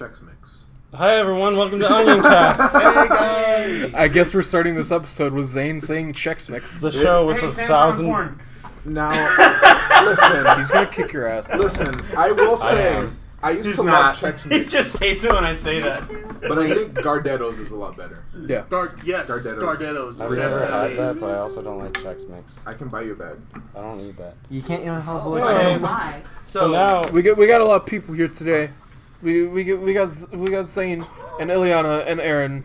Chex Mix. Hi everyone, welcome to Onioncast. Hey guys! I guess we're starting this episode with Zane saying Chex Mix. The show with 1,000. Now, listen. He's gonna kick your ass. Listen, I will say, I used to love Chex He Mix, just hates it when I say that. but I think Gardetto's is a lot better. Yeah. Gardetto's. I've never had that, but I also don't like Chex Mix. I can buy you a bag. I don't need that. You can't even have a Anyways, so now We got a lot of people here today. We got Zane and Ileana and Aaron.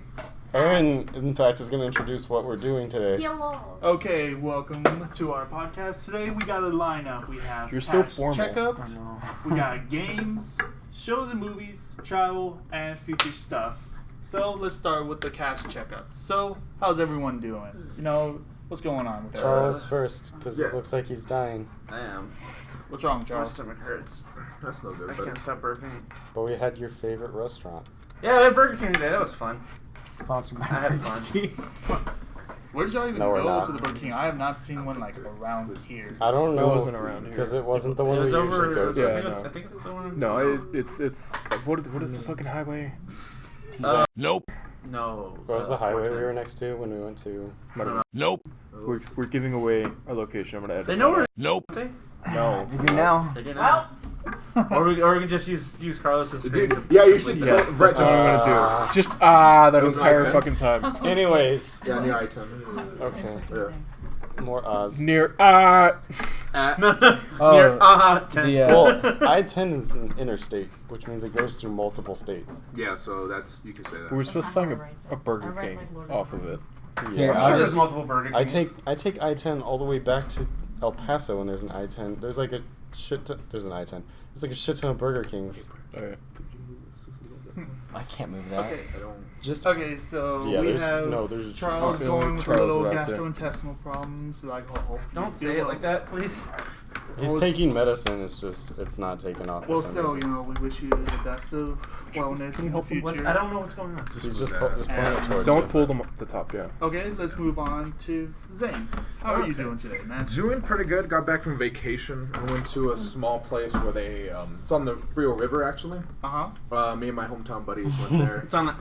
Aaron, in fact, is going to introduce what we're doing today. Hello. Okay, welcome to our podcast. Today we got a lineup. We have You're so past formal. checkup, I know. we got games, shows and movies, travel, and future stuff. So let's start with the cast checkup. So, how's everyone doing? You know, what's going on with Charles first, because Yeah. it looks like he's dying. I am. What's wrong, My Charles? stomach hurts. That's no good, I but can't stop burping. But we had your favorite restaurant. Yeah, I had Burger King today. That was fun. Sponsored by I had Burger fun. King. Where did y'all even No, we're go not. to the Burger King? I have not seen one like around here. I don't know. It wasn't around here. Because it wasn't the one It we was over. usually go I to. Yeah, think it's- no. I think it's the one. No, it's what is the fucking highway? Nope. No. What was the highway we were next to when we went to... Nope. We're giving away our location. I'm gonna edit. They know where. Nope. They? No. You do now. They did Well, not. Or we can just use Carlos's screen. dude, yeah, you should tell Yes, Brett that's what I'm just. gonna do. Just that It was entire I-10? fucking time. Anyways. Yeah, near I-10. Okay. Yeah. More Oz. Near Near Oh, 10. the, Well, I-10 is an interstate, which means it goes through multiple states. Yeah, so that's, you can say that. we were supposed to find That's not a how Burger I write, King like Lord of off the of it. Rings. Yeah, I'm I sure there's just- multiple Burger Kings. I take I-10 all the way back to El Paso when there's an I-10. There's like a there's an I-10. There's like a shit ton of Burger Kings. Okay. I can't move that. Okay. I don't. Just Okay, so Yeah, we there's- have no, there's- Charles okay, going with Charles a little would have to. gastrointestinal problems. Like, hope you Don't feel say it well. like that, please. he's taking medicine. It's not taking off. Well, for some still, reason. you know, we wish you the best of wellness in the future. I don't know what's going on. He's just move pulling that. it towards Don't you. pull them up the top. Yeah. Okay, let's move on to Zane. How are you doing today, man? Doing pretty good. Got back from vacation. I went to a small place where they, it's on the Frio River actually. Uh-huh. Me and my hometown buddies went there. It's on the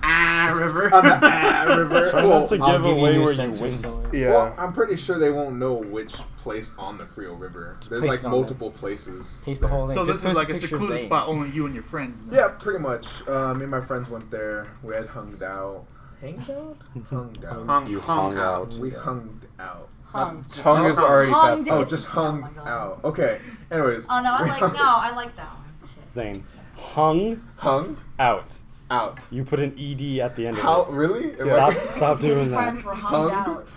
River. On the River. Try Well, not to I'll give give away you where you sensor win. story. Yeah. well, I'm pretty sure they won't know which place on the Frio River. There's Paste like on multiple places. Paste the whole thing. So Just this is post like a picture of secluded Zane. spot, only you and your friends. Then. Yeah, pretty much. Me and my friends went there. We had hung out. Hanged out? Hung out. You hung out. We hung out. hung. Tongue is already Hung past did- Oh, tense. just Oh hung my God. out. Okay. Anyways. Oh no, I we like hung- I like that one. Shit. Zane, hung Hung out. out. You put an ed at the end How of it. really? Am Stop, I- stop His doing friends that. were hung Hung? out.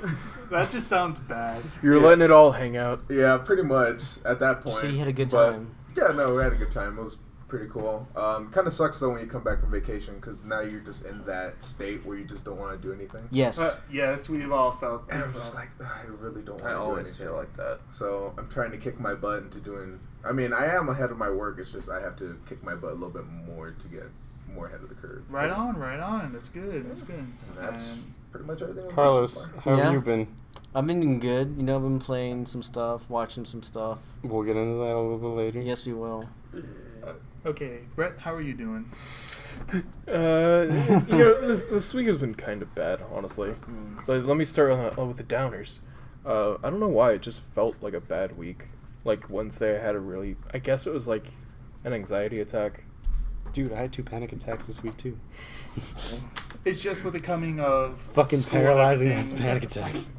That just sounds bad. You're Yeah. letting it all hang out. Yeah, pretty much at that point. So you had a good But, time. Yeah, no, we had a good time. It was pretty cool. Kind of sucks though when you come back from vacation because now you're just in that state where you just don't want to do anything. Yes. Yes, we've all felt. And I'm just like, "Ugh, I really don't I want to do always anything. feel like that. So I'm trying to kick my butt into doing. I mean, I am ahead of my work. It's just I have to kick my butt a little bit more to get more ahead of the curve. Right on, right on. That's good. That's good. And that's And pretty much everything. with me so Carlos, far. how have Yeah? you been? I've been doing good. You know, I've been playing some stuff, watching some stuff. We'll get into that a little bit later. Yes, we will. okay, Brett, how are you doing? This week has been kind of bad, honestly. Let me start with the downers. I don't know why, it just felt like a bad week. Like Wednesday, I had I guess it was like an anxiety attack. Dude, I had 2 panic attacks this week too. It's just with the coming of Fucking school and paralyzing everything. ass panic attacks.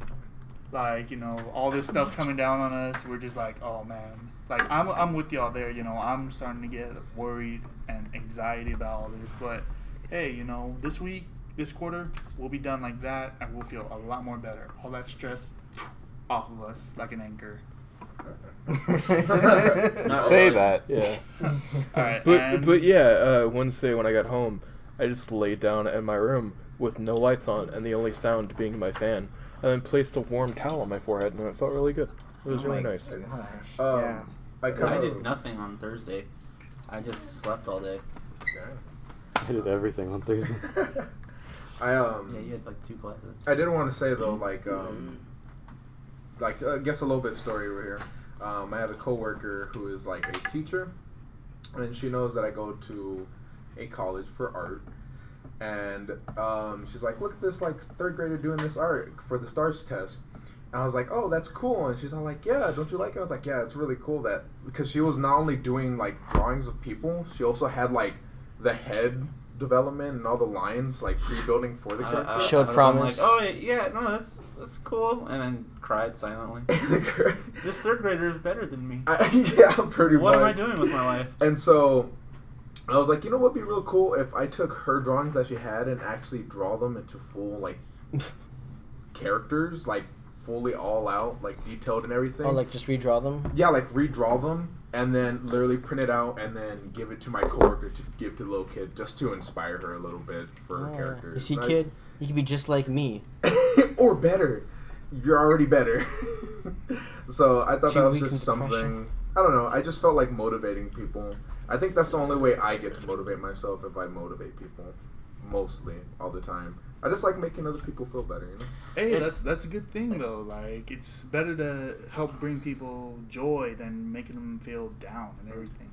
Like, you know, all this stuff coming down on us. We're just like, oh man. Like I'm with y'all there. You know, I'm starting to get worried and anxiety about all this. But hey, you know, this week, this quarter, we'll be done like that, and we'll feel a lot more better. All that stress off of us like an anchor. Say that. Yeah. All right, But yeah, Wednesday when I got home, I just laid down in my room with no lights on and the only sound being my fan, and then placed a warm towel on my forehead, and it felt really good. It was really nice. Yeah. I did nothing on Thursday. I just slept all day. I did everything on Thursday. Yeah, you had like 2 classes. I did want to say though, I guess a little bit story over here. I have a coworker who is like a teacher, and she knows that I go to a college for art. And she's like, look at this like third grader doing this art for the STARS test. And I was like, oh, that's cool. And she's all like, yeah, don't you like it? I was like, yeah, it's really cool that, because she was not only doing like drawings of people, she also had like the head development and all the lines like pre-building for the character. Showed I'm promise. like, oh yeah, no, that's cool, and then cried silently. This third grader is better than me. Yeah, pretty much. What am I doing with my life? And so I was like, you know what'd be real cool if I took her drawings that she had and actually draw them into full like characters, like fully all out, like detailed and everything. Oh, like just redraw them? Yeah, like redraw them and then literally print it out and then give it to my coworker to give to the little kid just to inspire her a little bit for her character. You see, kid, you can be just like me. Or better. You're already better. So I thought 2 that was weeks just into something. depression. I don't know. I just felt like motivating people. I think that's the only way I get to motivate myself, if I motivate people. Mostly, all the time. I just like making other people feel better, you know? Hey, that's a good thing though. Like, it's better to help bring people joy than making them feel down and everything.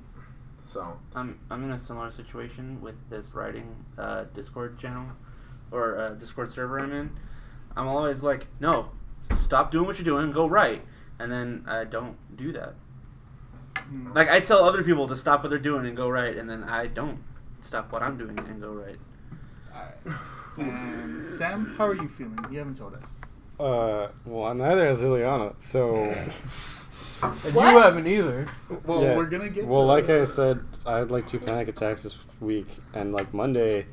So I'm in a similar situation with this writing Discord channel or Discord server I'm in. I'm always like, no, stop doing what you're doing, go write, and then I don't do that. Like, I tell other people to stop what they're doing and go write, and then I don't stop what I'm doing and go write. Alright. And Sam, how are you feeling? You haven't told us. Well, neither has Ileana, so... And you haven't either. Well, Yeah. we're gonna get Well, to like I said, I had like 2 panic attacks this week, and like Monday...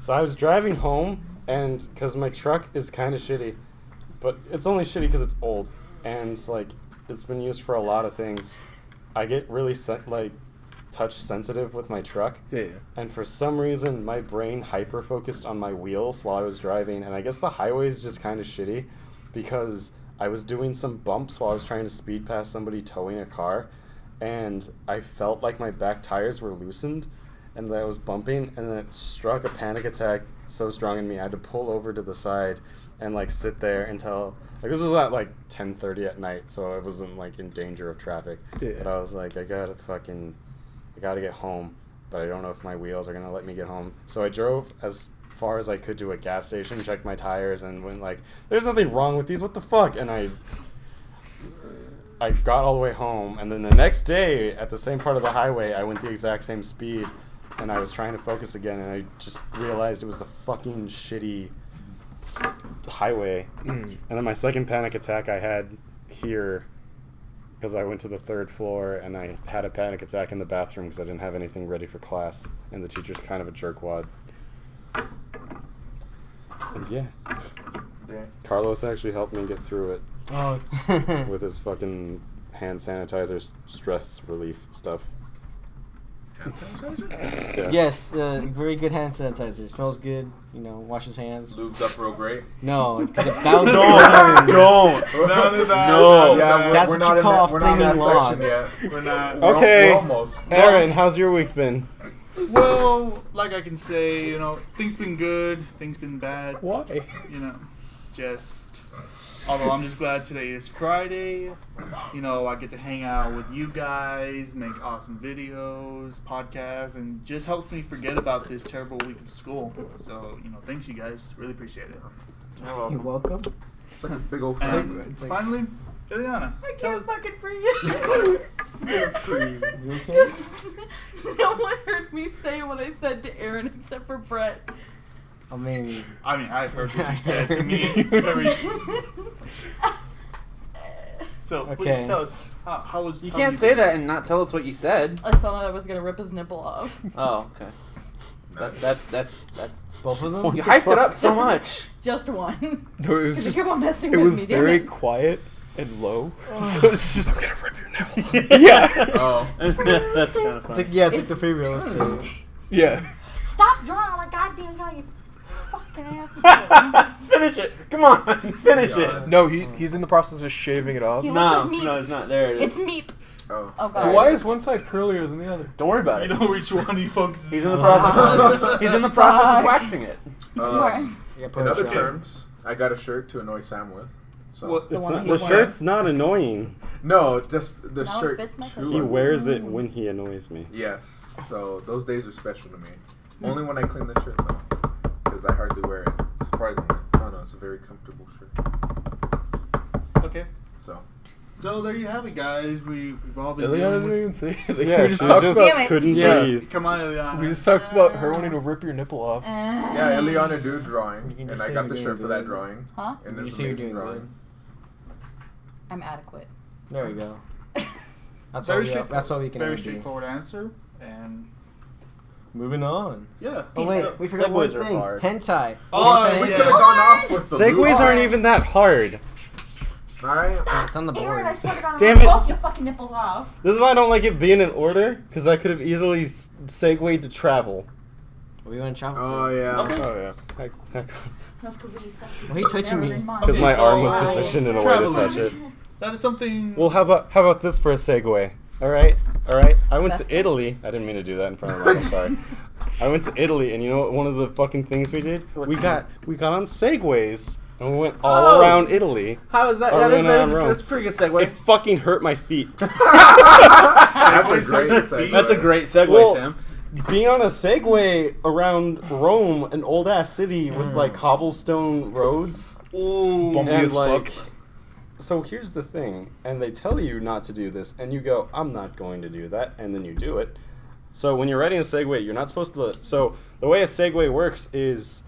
So I was driving home, and because my truck is kind of shitty, but it's only shitty because it's old, and it's like, it's been used for a lot of things. I get really touch sensitive with my truck, and for some reason my brain hyper focused on my wheels while I was driving, and I guess the highway is just kind of shitty because I was doing some bumps while I was trying to speed past somebody towing a car, and I felt like my back tires were loosened and that I was bumping, and then it struck a panic attack so strong in me I had to pull over to the side and like sit there until like this was at like 10:30 at night, so I wasn't like in danger of traffic. But I was like, I gotta get home, but I don't know if my wheels are gonna let me get home. So I drove as far as I could to a gas station, checked my tires, and went like, there's nothing wrong with these, what the fuck? And I got all the way home, and then the next day at the same part of the highway I went the exact same speed, and I was trying to focus again, and I just realized it was the fucking shitty highway. And then my second panic attack I had here because I went to the 3rd floor and I had a panic attack in the bathroom because I didn't have anything ready for class, and the teacher's kind of a jerkwad. And yeah. Carlos actually helped me get through it Oh. with his fucking hand sanitizer stress relief stuff. Yeah. Yes, very good hand sanitizer. Smells good. You know, wash his hands. lubed up real great. No, because a thousand. Don't. None of that. No. Yeah, That's we're what not you in call that, we're not in that flaming log. section yet. We're not. Okay. We're almost. Aaron, how's your week been? Well, like I can say, you know, things been good, things been bad. Why? You know, just. Although I'm just glad today is Friday. You know, I get to hang out with you guys, make awesome videos, podcasts, and just helps me forget about this terrible week of school. So, you know, thanks you guys. Really appreciate it. You're welcome. It's like a big old And finally, Ileana, I tell can't us. fucking breathe. You okay? No one heard me say what I said to Aaron except for Brett. I mean, I heard what you said to me. So, Okay. please tell us, how was... You how can't you say been? that and not tell us what you said. I thought I was gonna rip his nipple off. Oh, okay. That's both of them? you hyped it up so much. Just one. No, it was You just. keep on messing It with was me, damn very it. quiet and low, so it's just. gonna rip your nipple. Yeah. Oh. That's kind of It's funny. like, yeah, it's like the free real estate. Yeah. Stop drawing on my goddamn drawing, you fucking asshole. Finish it. Come on, finish it. No, he's in the process of shaving it off. He looks No, like meat. no, it's not. There it It's is. meat. Oh. Oh god. Why is one side curlier than the other? Don't worry about You it. know which one he focuses He's in the on. process. He's in the process of waxing it. In Yeah, other terms, I got a shirt to annoy Sam with. So What- The one It's not, that the he's shirt's not annoying. no, just the No, it shirt. fits my to clothes. He it. wears it when he annoys me. Yes. So those days are special to me. Only when I clean the shirt though, because I hardly wear it. Surprisingly, I don't know. It's a very comfortable shirt. Okay. So there you have it, guys. We've all been Ileana dealing didn't even with. say. Yeah, we she just talked just about. Damn it. couldn't Yeah. breathe. Come on, Ileana. We just talked about her wanting to rip your nipple off. Yeah, Eliana do You drawing, can and just I say got you're the shirt doing for that good. drawing. Huh? And You this say you're amazing doing drawing. I'm adequate. There we go. That's Very all. straightforward. That's all we can Very do. straightforward answer, and Moving on. yeah. Oh wait, So- we forgot one segues are thing. hard. Hentai. Oh, Hentai. We yeah. could have gone off with the Segways loop. aren't even that hard. All right. It's on the board. Aaron, I swear to God, I'm Damn gonna it. both your fucking nipples off. This is why I don't like it being in order, because I could have easily segued to travel. Where you want to travel to? Oh yeah. Oh yeah. Why are you touching me? Because Okay, my so, arm was uh, positioned in a way to traveling. touch it. That is something. Well, how about this for a segue? All right. I went Best to Italy. I didn't mean to do that in front of Mike. I'm sorry. I went to Italy, and you know what? One of the fucking things we did, we got on segways, and we went all Oh. around Italy. How is that? Or That when is, I'm wrong. that's a pretty good segue. It fucking hurt my feet. That's a great segue. That's a great segue, Well, Sam. Being on a Segway around Rome, an old ass city with like cobblestone roads, Ooh. Bumpy and as like. fuck. So here's the thing, and they tell you not to do this, and you go, "I'm not going to do that," and then you do it. So when you're riding a Segway, you're not supposed to. So the way a Segway works is,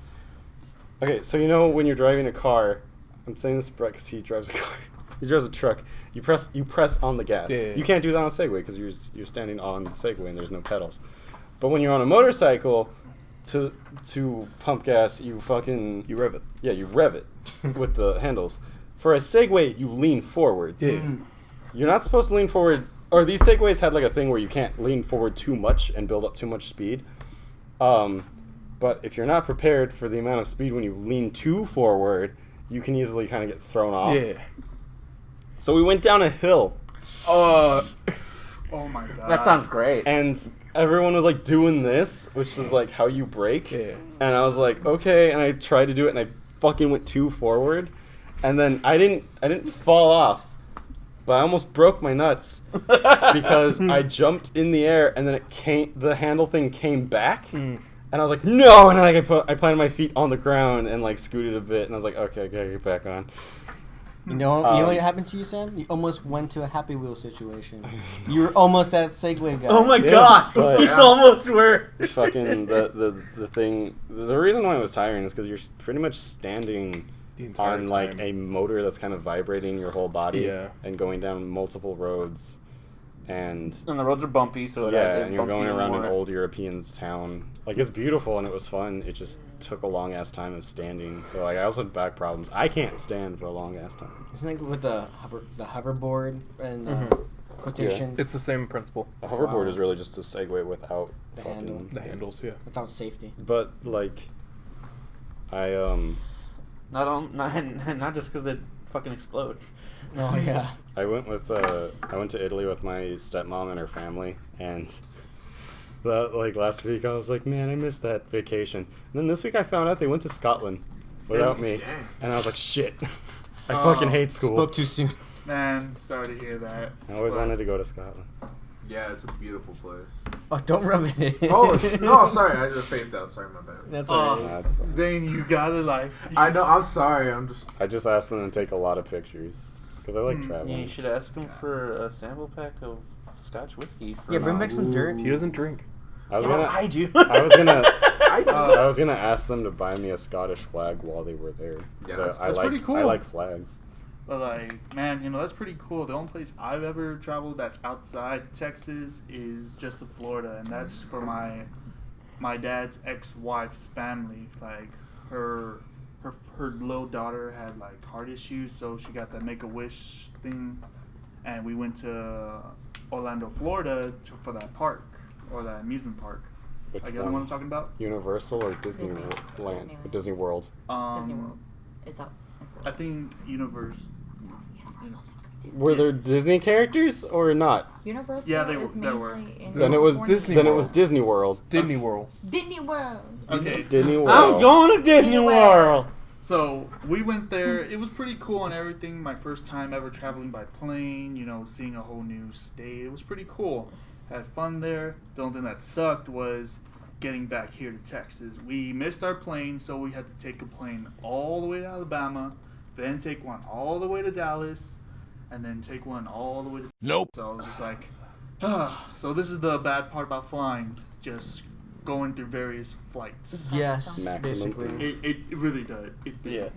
okay. So you know when you're driving a car, I'm saying this because he drives a car. He drives a truck. You press on the gas. Yeah. You can't do that on a Segway because you're standing on the Segway and there's no pedals. But when you're on a motorcycle, to pump gas, you rev it. Yeah, you rev it with the handles. For a Segway, you lean forward. Yeah. You're not supposed to lean forward. Or these Segways had like a thing where you can't lean forward too much and build up too much speed. But if you're not prepared for the amount of speed when you lean too forward, you can easily kind of get thrown off. Yeah. So we went down a hill. Oh my god. That sounds great. And everyone was like doing this, which is like how you brake. Yeah. And I was like, okay, and I tried to do it and I fucking went too forward. And then I didn't fall off, but I almost broke my nuts because I jumped in the air and then the handle thing came back. And I was like, no, and like I planted my feet on the ground and like scooted a bit and I was like, okay, I gotta get back on. You know what happened to you, Sam? You almost went to a Happy Wheel situation. You were almost that Segway guy. Oh my Yeah, god, but- you Yeah. almost were. Fucking the thing. The reason why it was tiring is because you're pretty much standing The entire on like time. a motor that's kind of vibrating your whole body Yeah. and going down multiple roads, and And the roads are bumpy, so it and you're bumps going even around more. an old European town. Like it's beautiful and it was fun. It just took a long ass time of standing. So like I also had back problems. I can't stand for a long ass time. Isn't it with the hoverboard and quotation It's the same principle. The hoverboard Wow. is really just a Segway without The fucking handle. The handles, yeah. without safety? But like, I Not just because they fucking explode. Oh yeah. I went to Italy with my stepmom and her family, and last week I was like, man, I missed that vacation. And then this week I found out they went to Scotland without me, Dang. and I was like, shit, I fucking hate school. Spoke too soon. Man, sorry to hear that. I always But- wanted to go to Scotland. Yeah, it's a beautiful place. Oh, don't rub it in. Oh no, sorry, I just phased out. Sorry, my bad. That's Oh. alright. That's fine. Zane, you gotta like. I know. I'm sorry. I'm just. I just asked them to take a lot of pictures because I like Mm. traveling. Yeah, you should ask him for a sample pack of Scotch whiskey. For Yeah, bring back some dirt. He doesn't drink. I was Yeah, gonna. I do. I was gonna. I I was gonna ask them to buy me a Scottish flag while they were there. Yeah, 'Cause that's like, pretty cool. I like flags. But like, man, that's pretty cool. The only place I've ever traveled that's outside Texas is just to Florida, and that's for my dad's ex-wife's family. Like her little daughter had like heart issues, so she got that Make-A-Wish thing, and we went to Orlando, Florida for that park or that amusement park. Which Like the other one I'm talking about. Universal or Disney Disney. Land? Disneyland. Disney World. Disney World. It's up. in I Florida. think Universe. Universal's Were there Disney characters or not? Universal Yeah, is there were. mainly in Then it was California. Disney Then it World. was Disney World. Disney World. Disney World. Okay. Disney World. I'm going to Disney Disney World. So we went there. It was pretty cool and everything. My first time ever traveling by plane, you know, seeing a whole new state. It was pretty cool. Had fun there. The only thing that sucked was getting back here to Texas. We missed our plane, so we had to take a plane all the way to Alabama, then take one all the way to Dallas, and then take one all the way to... Nope. So I was just like, so this is the bad part about flying. Just going through various flights. Yes, Maximum. basically. It really does. It did. Yeah.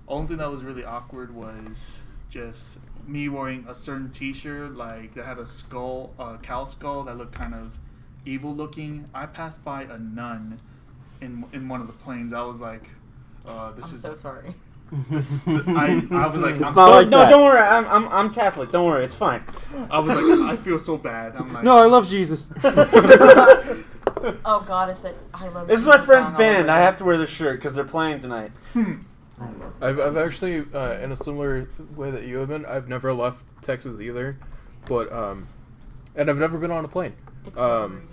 Only thing that was really awkward was just me wearing a certain T-shirt, like that had a skull, a cow skull that looked kind of evil looking. I passed by a nun in one of the planes. I was like, "This I'm is." so sorry. I was like, It's I'm not so, like no, don't worry. I'm Catholic. Don't worry, it's fine. I was like, I feel so bad. I'm like, No, I love Jesus. Oh God, it's that I love. This is my Jesus friend's song all band. over. I have to wear this shirt because they're playing tonight. I've actually, in a similar way that you have been, I've never left Texas either, but and I've never been on a plane. It's Um,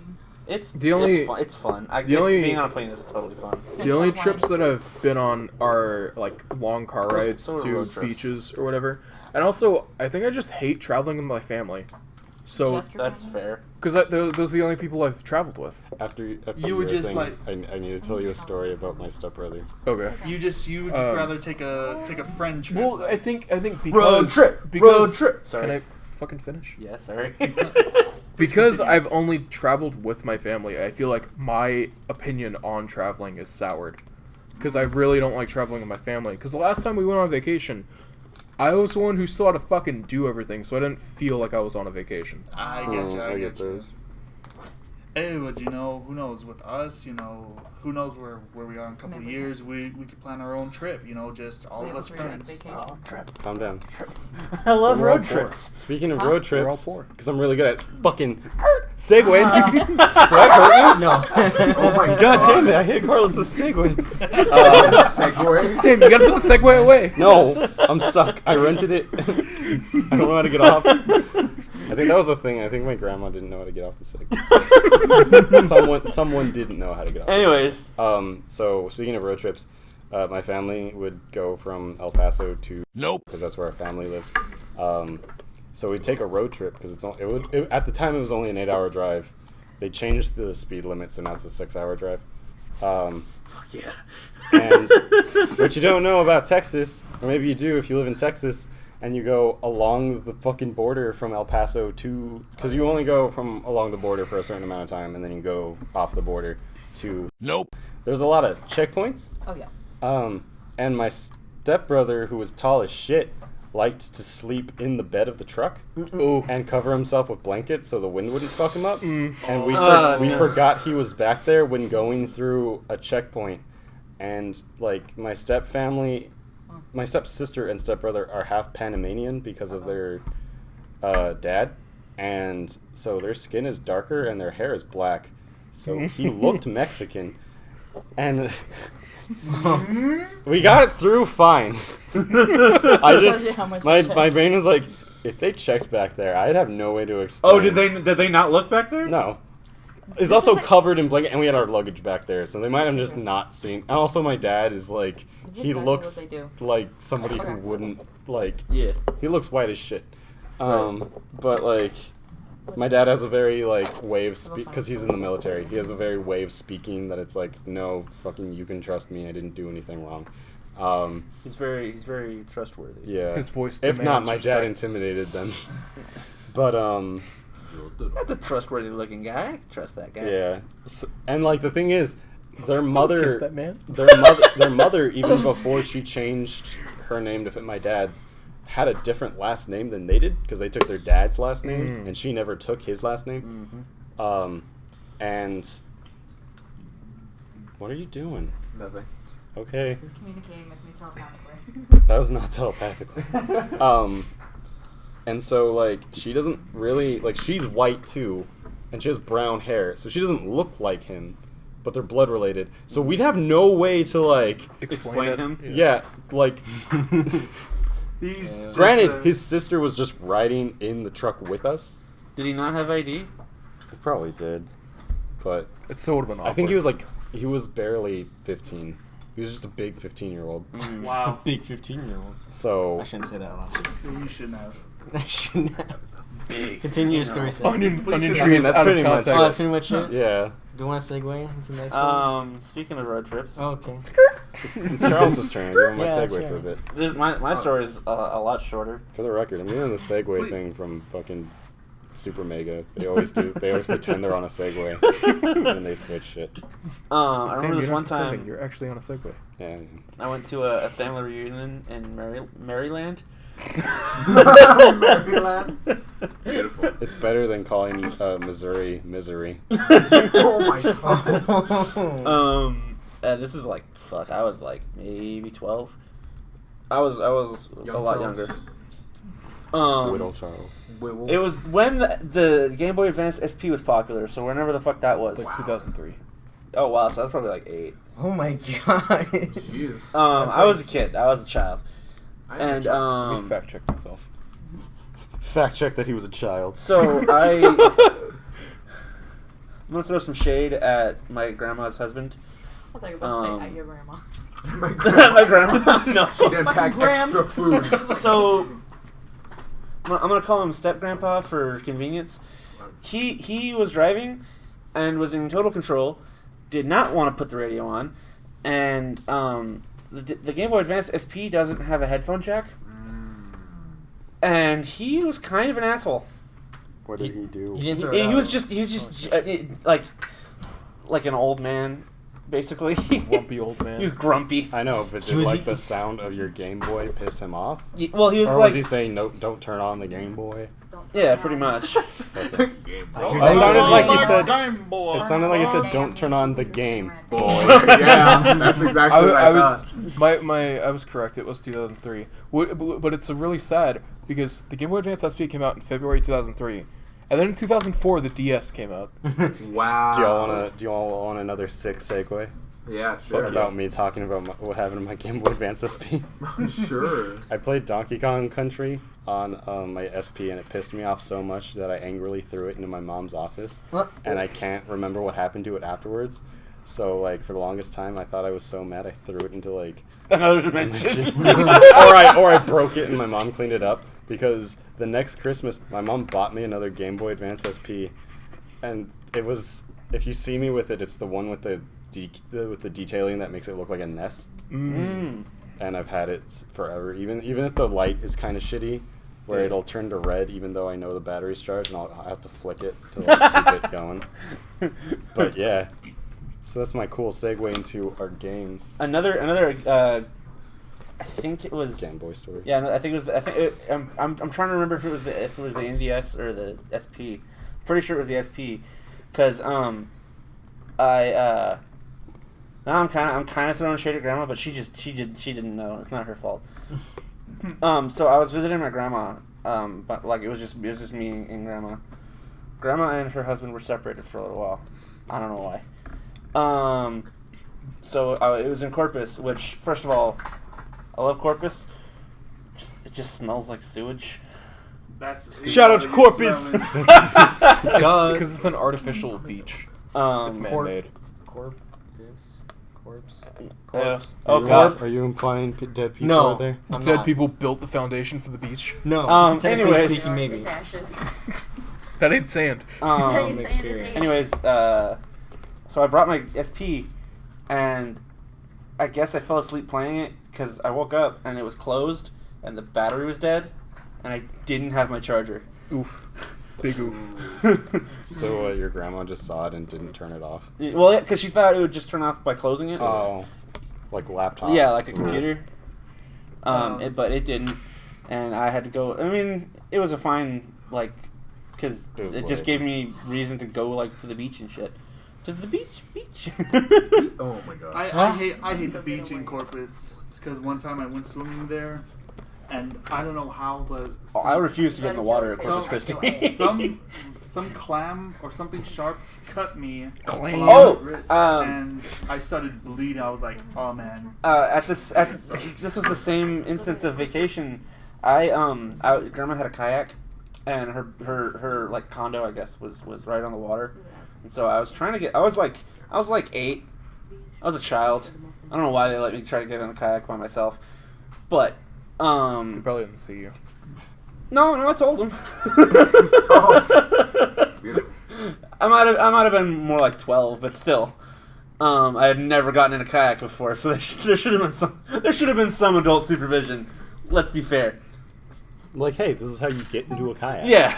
liberating. It's fun. only- Being on a plane is totally fun. The only trips that I've been on are like long car rides So are to road trips. beaches or whatever, and also I think I just hate traveling with my family. So, Just your That's family? fair. because those are the only people I've traveled with. After You would your just, thing, like- I need to tell you a story about my stepbrother. Okay. you would just rather take a friend trip. Well, I think because Road trip. Sorry. Can I fucking finish? Yeah, sorry. Because I've only traveled with my family, I feel like my opinion on traveling is soured. Because I really don't like traveling with my family. Because the last time we went on vacation, I was the one who still had to fucking do everything, so I didn't feel like I was on a vacation. I get you. I get you. those. Hey, but you know, who knows with us? You know, who knows where we are in a couple of Never years? We could plan our own trip. You know, just all We of have us a three-month friends. vacation. Calm down. I love We're all road poor. trips. Speaking of Huh? road We're all trips, poor. because I'm really good at fucking segues. Did I hurt you? No. Oh my God damn it! I hit Carlos with a segue. Segway. Sam, you gotta put the Segway away. No, I'm stuck. I rented it. I don't know how to get off. I think that was a thing. I think my grandma didn't know how to get off the Segway. Someone didn't know how to get off. Anyways, So speaking of road trips, my family would go from El Paso to Nope. because that's where our family lived. So we'd take a road trip because at the time it was only an 8-hour drive. They changed the speed limit, so now it's a 6-hour drive. yeah. And what you don't know about Texas, or maybe you do if you live in Texas, and you go along the fucking border from El Paso to... Because you only go from along the border for a certain amount of time, and then you go off the border to... Nope. There's a lot of checkpoints. Oh yeah. And my stepbrother, who was tall as shit, liked to sleep in the bed of the truck Ooh. and cover himself with blankets so the wind wouldn't fuck him up. And we no. forgot he was back there when going through a checkpoint. And like my stepsister and stepbrother are half Panamanian because of their dad, and so their skin is darker and their hair is black. So he looked Mexican, and we got it through fine. I Shows you just how much my they check. my brain was like, if they checked back there, I'd have no way to explain. Oh, did they not look back there? No. It's This also is like- covered in blanket, and we had our luggage back there, so they might have just not seen. And also, my dad is like, This is he exactly looks what they do. like somebody who Okay. wouldn't like. Yeah. He looks white as shit. But like, my dad has a very like way of speak because he's in the military. He has a very way of speaking that it's like, no, fucking, you can trust me. I didn't do anything wrong. He's very trustworthy. Yeah. His voice If not, demands my dad respect. intimidated them. But That's a trustworthy looking guy. I can trust that guy. yeah. And like the thing is, their Kiss mother. that man. Their mother, even before she changed her name to fit my dad's, had a different last name than they did because they took their dad's last name, and she never took his last name. And what are you doing? Nothing. Okay, He's communicating with me telepathically. that was not telepathically. And so like she doesn't really like she's white too, and she has brown hair, so she doesn't look like him, but they're blood related. So we'd have no way to like Explain it. him. yeah like. He's Granted, his sister was just riding in the truck with us. Did he not have ID? He probably did, but It still would have been awkward. I think he was barely 15. He was just a big 15-year-old. Wow. Big 15-year-old. So I shouldn't say that out loud. You shouldn't have. I shouldn't have. Big. Continue your story, Sam. Onion Please tree continue. is That's out of pretty much Oh, that's context. pretty much it? yeah, Do you want to segue into the next one? Speaking of road trips, Oh, okay. it's Charles' turn. Give him my Yeah, that's segue right. for a bit. my story is a lot shorter. For the record, I'm doing the segue Please. thing from fucking Super Mega. They always do. They always pretend they're on a Segway and they switch shit. I Sam, remember this you're one not pretending, time you're actually on a Segway. Yeah. I went to a family reunion in Maryland. Maryland. Beautiful. It's better than calling Missouri misery. Oh my god. This was like I was like maybe 12. I was a lot younger. Widow Charles. It was when the Game Boy Advance SP was popular, so whenever the fuck that was. Like 2003. Oh wow, so I was probably like 8. Oh my god. Jeez. I was a kid. I was a child. I am a And child. Let me fact check myself. Fact check that he was a child. so I'm gonna throw some shade at my grandma's husband. I thought you were about to say at your grandma. My grandma. My grandma. No. She didn't My pack grams. extra food. So I'm gonna call him step grandpa for convenience. He was driving and was in total control. Did not want to put the radio on, and the Game Boy Advance SP doesn't have a headphone jack, and he was kind of an asshole. What did he do? You didn't throw it He out. was just like an old man, basically. Grumpy old man. He was grumpy. I know, but He did was like the- the sound of your Game Boy piss him off? Well, he was Or like, was he saying, no, don't turn on the Game Boy? yeah, pretty much. Game I Boy. hear It that. sounded like he said, Game Boy. it sounded like he said, don't turn on the Game Boy. Yeah, that's exactly what I I was thought. I was correct. It was 2003. But it's really sad because the Game Boy Advance SP came out in February 2003, and then in 2004 the DS came out. Wow. Do you all want another sick segue? Yeah, sure. About me talking about what happened to my Game Boy Advance SP? Sure. I played Donkey Kong Country on my SP, and it pissed me off so much that I angrily threw it into my mom's office, What? and I can't remember what happened to it afterwards. So, like, for the longest time, I thought I was so mad I threw it into, like, Another dimension. or I broke it and my mom cleaned it up, because the next Christmas, my mom bought me another Game Boy Advance SP, and it was, if you see me with it, it's the one with the detailing that makes it look like a NES. Mm. And I've had it forever. Even if the light is kind of shitty, where it'll turn to red, even though I know the battery's charged, and I have to flick it to like, keep it going. But yeah, so that's my cool segue into our games. Another. I think it was Game Boy story. Yeah, no, I think it was. I'm trying to remember if it was the NDS or the SP. Pretty sure it was the SP, because now I'm kind of throwing shade at Grandma, but she didn't know. It's not her fault. So I was visiting my grandma. But like it was just me and Grandma. Grandma and her husband were separated for a little while. I don't know why. So it was in Corpus, which first of all, I love Corpus. It just smells like sewage. That's Shout out to Corpus. Because it's an artificial beach. It's man-made. Corpse. Oh god. Are you implying dead people No. out there? I'm Dead not. people built the foundation for the beach. No. Technically anyways. speaking, maybe. It's ashes. That ain't sand. Experience. Anyways, so I brought my SP, and I guess I fell asleep playing it because I woke up and it was closed and the battery was dead, and I didn't have my charger. Oof. Big oof. So your grandma just saw it and didn't turn it off? Well, because she thought it would just turn off by closing it. Oh, like laptop? Yeah, like a rules. computer. But it didn't, and I had to go. I mean, it was a fine, like, because It was it just whatever. gave me reason to go like to the beach and shit. To the beach. Oh my god. I hate the beach in Corpus. It's because one time I went swimming there, and I don't know how, but I refuse to get in the water at Corpus some, Christi. some clam or something sharp cut me. Clam. along Oh, the wrist, um, and I started bleeding. I was like, oh man. This was the same instance of vacation. Grandma had a kayak, and her like condo, I guess, was right on the water, and so I was trying to get. I was like 8. I was a child. I don't know why they let me try to get in a kayak by myself, but He probably didn't see you. no, I told him. Beautiful. I might have been more like 12, but still, I had never gotten in a kayak before, so there should have been some adult supervision. Let's be fair. Like, hey, this is how you get into a kayak. Yeah.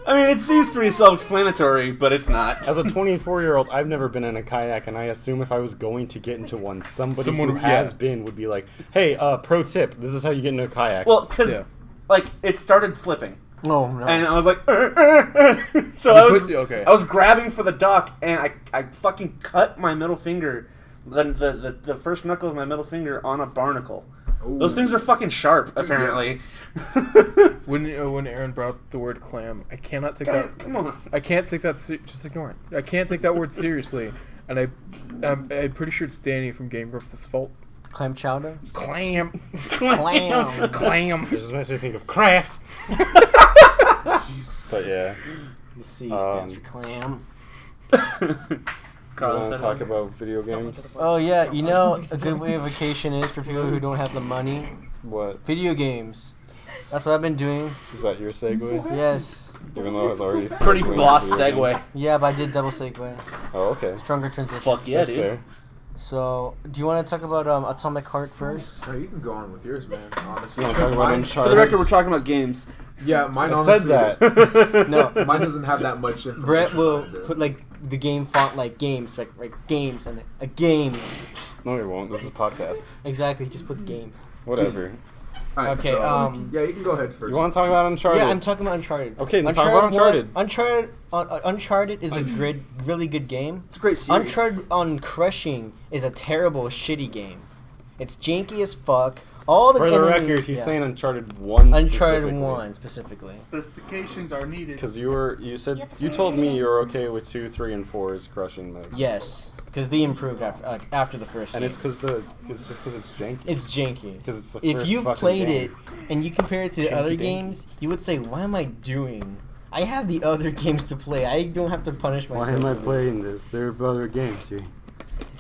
I mean, it seems pretty self-explanatory, but it's not. As a 24-year-old, I've never been in a kayak, and I assume if I was going to get into one, Someone who would- has yeah. been would be like, hey, pro tip, this is how you get into a kayak. Well, because Yeah. like it started flipping, Oh no. and I was like, so Okay. I was grabbing for the dock, and I fucking cut my middle finger, the first knuckle of my middle finger on a barnacle. Those things are fucking sharp, apparently. When Aaron brought up the word clam, I cannot take that. Come on. I can't take that. Just ignore it. I can't take that word seriously, and I'm pretty sure it's Danny from Game Grumps' fault. Clam chowder. Clam. Clam. Clam. It just makes me think of craft. But yeah, The C stands for clam. you want to talk about video games? Oh yeah, you know a good way of vacation is for people who don't have the money. What? Video games. That's what I've been doing. Is that your segue? Yes. Even though it's already Pretty segueing boss into video segue. games. Yeah, but I did double segue. Oh, okay. Stronger transition. Fuck yeah, That's dude. fair. So, do you want to talk about Atomic Heart first? No, you can go on with yours, man. Honestly, You wanna talk about Mine- Uncharted? For the record, we're talking about games. Yeah, mine I honestly. said that. No. Mine doesn't have that much information. Brett will on it. put like the game font like games, like games and games. No, you won't. This is a podcast. Exactly, just put games. Whatever. Alright, Okay, yeah, you can go ahead first. You want to talk about Uncharted? Yeah, I'm talking about Uncharted. Okay, then talk about Uncharted. Uncharted is a really good game. It's a great series. Uncharted on Crushing is a terrible, shitty game. It's janky as fuck. All the For the enemies- record, he's yeah. saying Uncharted 1 Uncharted 1 specifically. Specifications are needed. Because you told me you were okay with 2, 3, and 4's crushing mode. Yes, because they improved after the first And game. it's just because it's janky. It's janky. Because it's the If first you fucking played game. it and you compare it to the Janky other danky. games, you would say, "What am I doing? I have the other games to play. I don't have to punish myself." Why am I for this." playing this? There are other games here.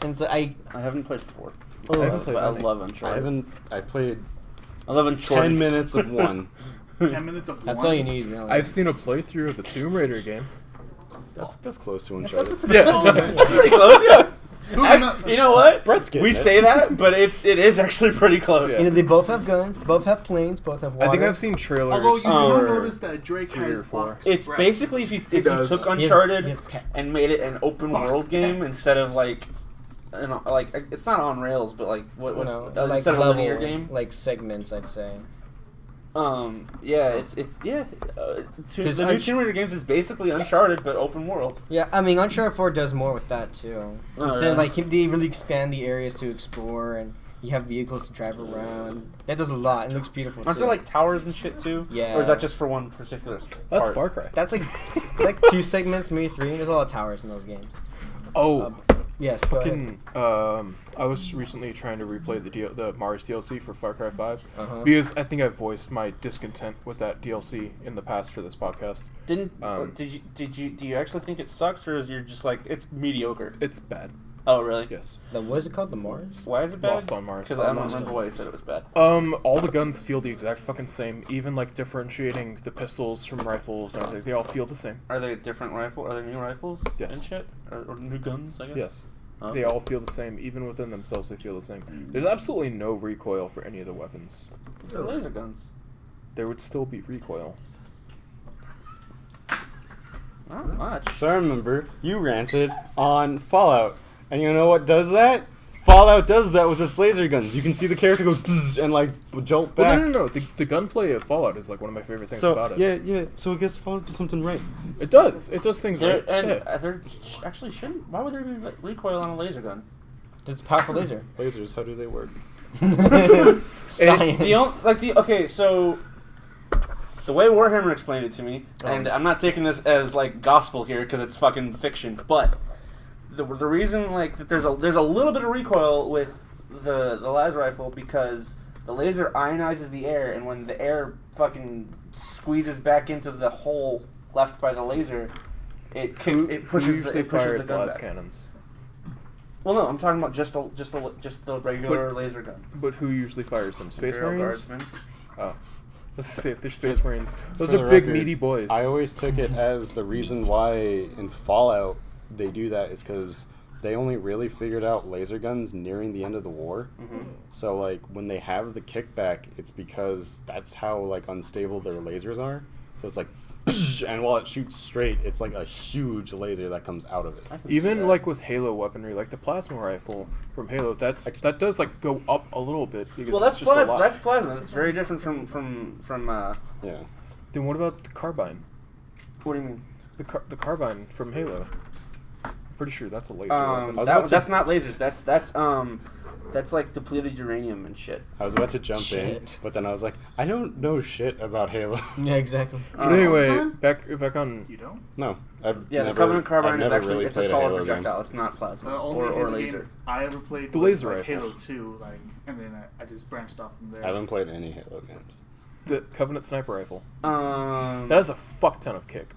And so I haven't played 4. oh, I haven't played But I many. love Uncharted. I played I love Uncharted. 10 minutes of 1. 10 minutes of that's one. all you need. You know? I've seen a playthrough of the Tomb Raider game. That's close to Uncharted. Yeah. That's pretty close, yeah. You know what? Brett's getting We it. say that, but it is actually pretty close. You know, they both have guns, both have planes, both have water. I think I've seen trailers. Although you Um, do notice that Drake 3 has or 4. box It's breasts. basically if you does. took He has- Uncharted he has pets. and made it an open world game instead of like, like it's not on rails, but like You what's know, instead like of a linear level, game. like segments, I'd say. Yeah, it's yeah. Because The new Tomb Raider games is basically Uncharted but open world. Yeah, I mean, Uncharted 4 does more with that too. Oh, It's yeah. like they really expand the areas to explore, and you have vehicles to drive around. That does a lot. It looks beautiful Aren't too. there like towers and shit too? Yeah. Or is that just for one particular? That's part? Far Cry. That's like 2 segments, maybe 3. There's a lot of towers in those games. Oh, Yes, go ahead. fucking. I was recently trying to replay the Mars DLC for Far Cry 5 Uh-huh. because I think I voiced my discontent with that DLC in the past for this podcast. Did you actually think it sucks, or is you just like it's mediocre? It's bad. Oh really? Yes. What is it called? The Mars? Why is it bad? Lost on Mars. Because I don't Lost remember on why you said it was bad. All the guns feel the exact fucking same. Even like differentiating the pistols from rifles and everything, they all feel the same. Are they different rifle? Are they new rifles? Yes. And shit, or new guns? I guess. Yes. Oh. They all feel the same. Even within themselves, they feel the same. There's absolutely no recoil for any of the weapons. They're laser guns. There would still be recoil. Not much. So I remember you ranted on Fallout, and you know what does that? Fallout does that with its laser guns. You can see the character go tzzz and like jolt back. Well, no. The gunplay of Fallout is like one of my favorite things So about it. yeah. So I guess Fallout does something right. It does. It does things There right. and Yeah. there actually shouldn't. Why would there be recoil on a laser gun? It's a powerful laser. Lasers, how do they work? Science. Okay, so the way Warhammer explained it to me, and I'm not taking this as like gospel here because it's fucking fiction, but the reason like that there's a little bit of recoil with the laser rifle because the laser ionizes the air, and when the air fucking squeezes back into the hole left by the laser, it kicks, it pushes Who usually the fires the gun last back. cannons? Well, no, I'm talking about just the regular laser gun. But who usually fires them? Space Imperial Marines? Guardsmen. Oh. Let's see if they're Space Marines. Those For are the big, record, meaty boys. I always took it as the reason why in Fallout they do that is because they only really figured out laser guns nearing the end of the war. Mm-hmm. So like when they have the kickback, it's because that's how like unstable their lasers are. So it's like, and while it shoots straight, it's like a huge laser that comes out of it. Even like with Halo weaponry, like the plasma rifle from Halo, that does like go up a little bit because Well, that's it's just a plasma. lot. That's plasma. That's very different from. Yeah. Then what about the carbine? What do you mean? The carbine from Halo. I'm pretty sure that's a laser weapon. That's not lasers. That's like depleted uranium and shit. I was about to jump in, Shit. but then I was like, I don't know shit about Halo. Yeah, exactly. But anyway, Son? back on. You don't? No, I've Yeah, never, the Covenant Carbine I've is never actually really it's a played solid Halo game. projectile. It's not plasma The only or Halo laser. game I ever played The was laser like rifle. Halo 2, like, and then I just branched off from there. I haven't played any Halo games. The Covenant sniper rifle. That That has a fuck ton of kick.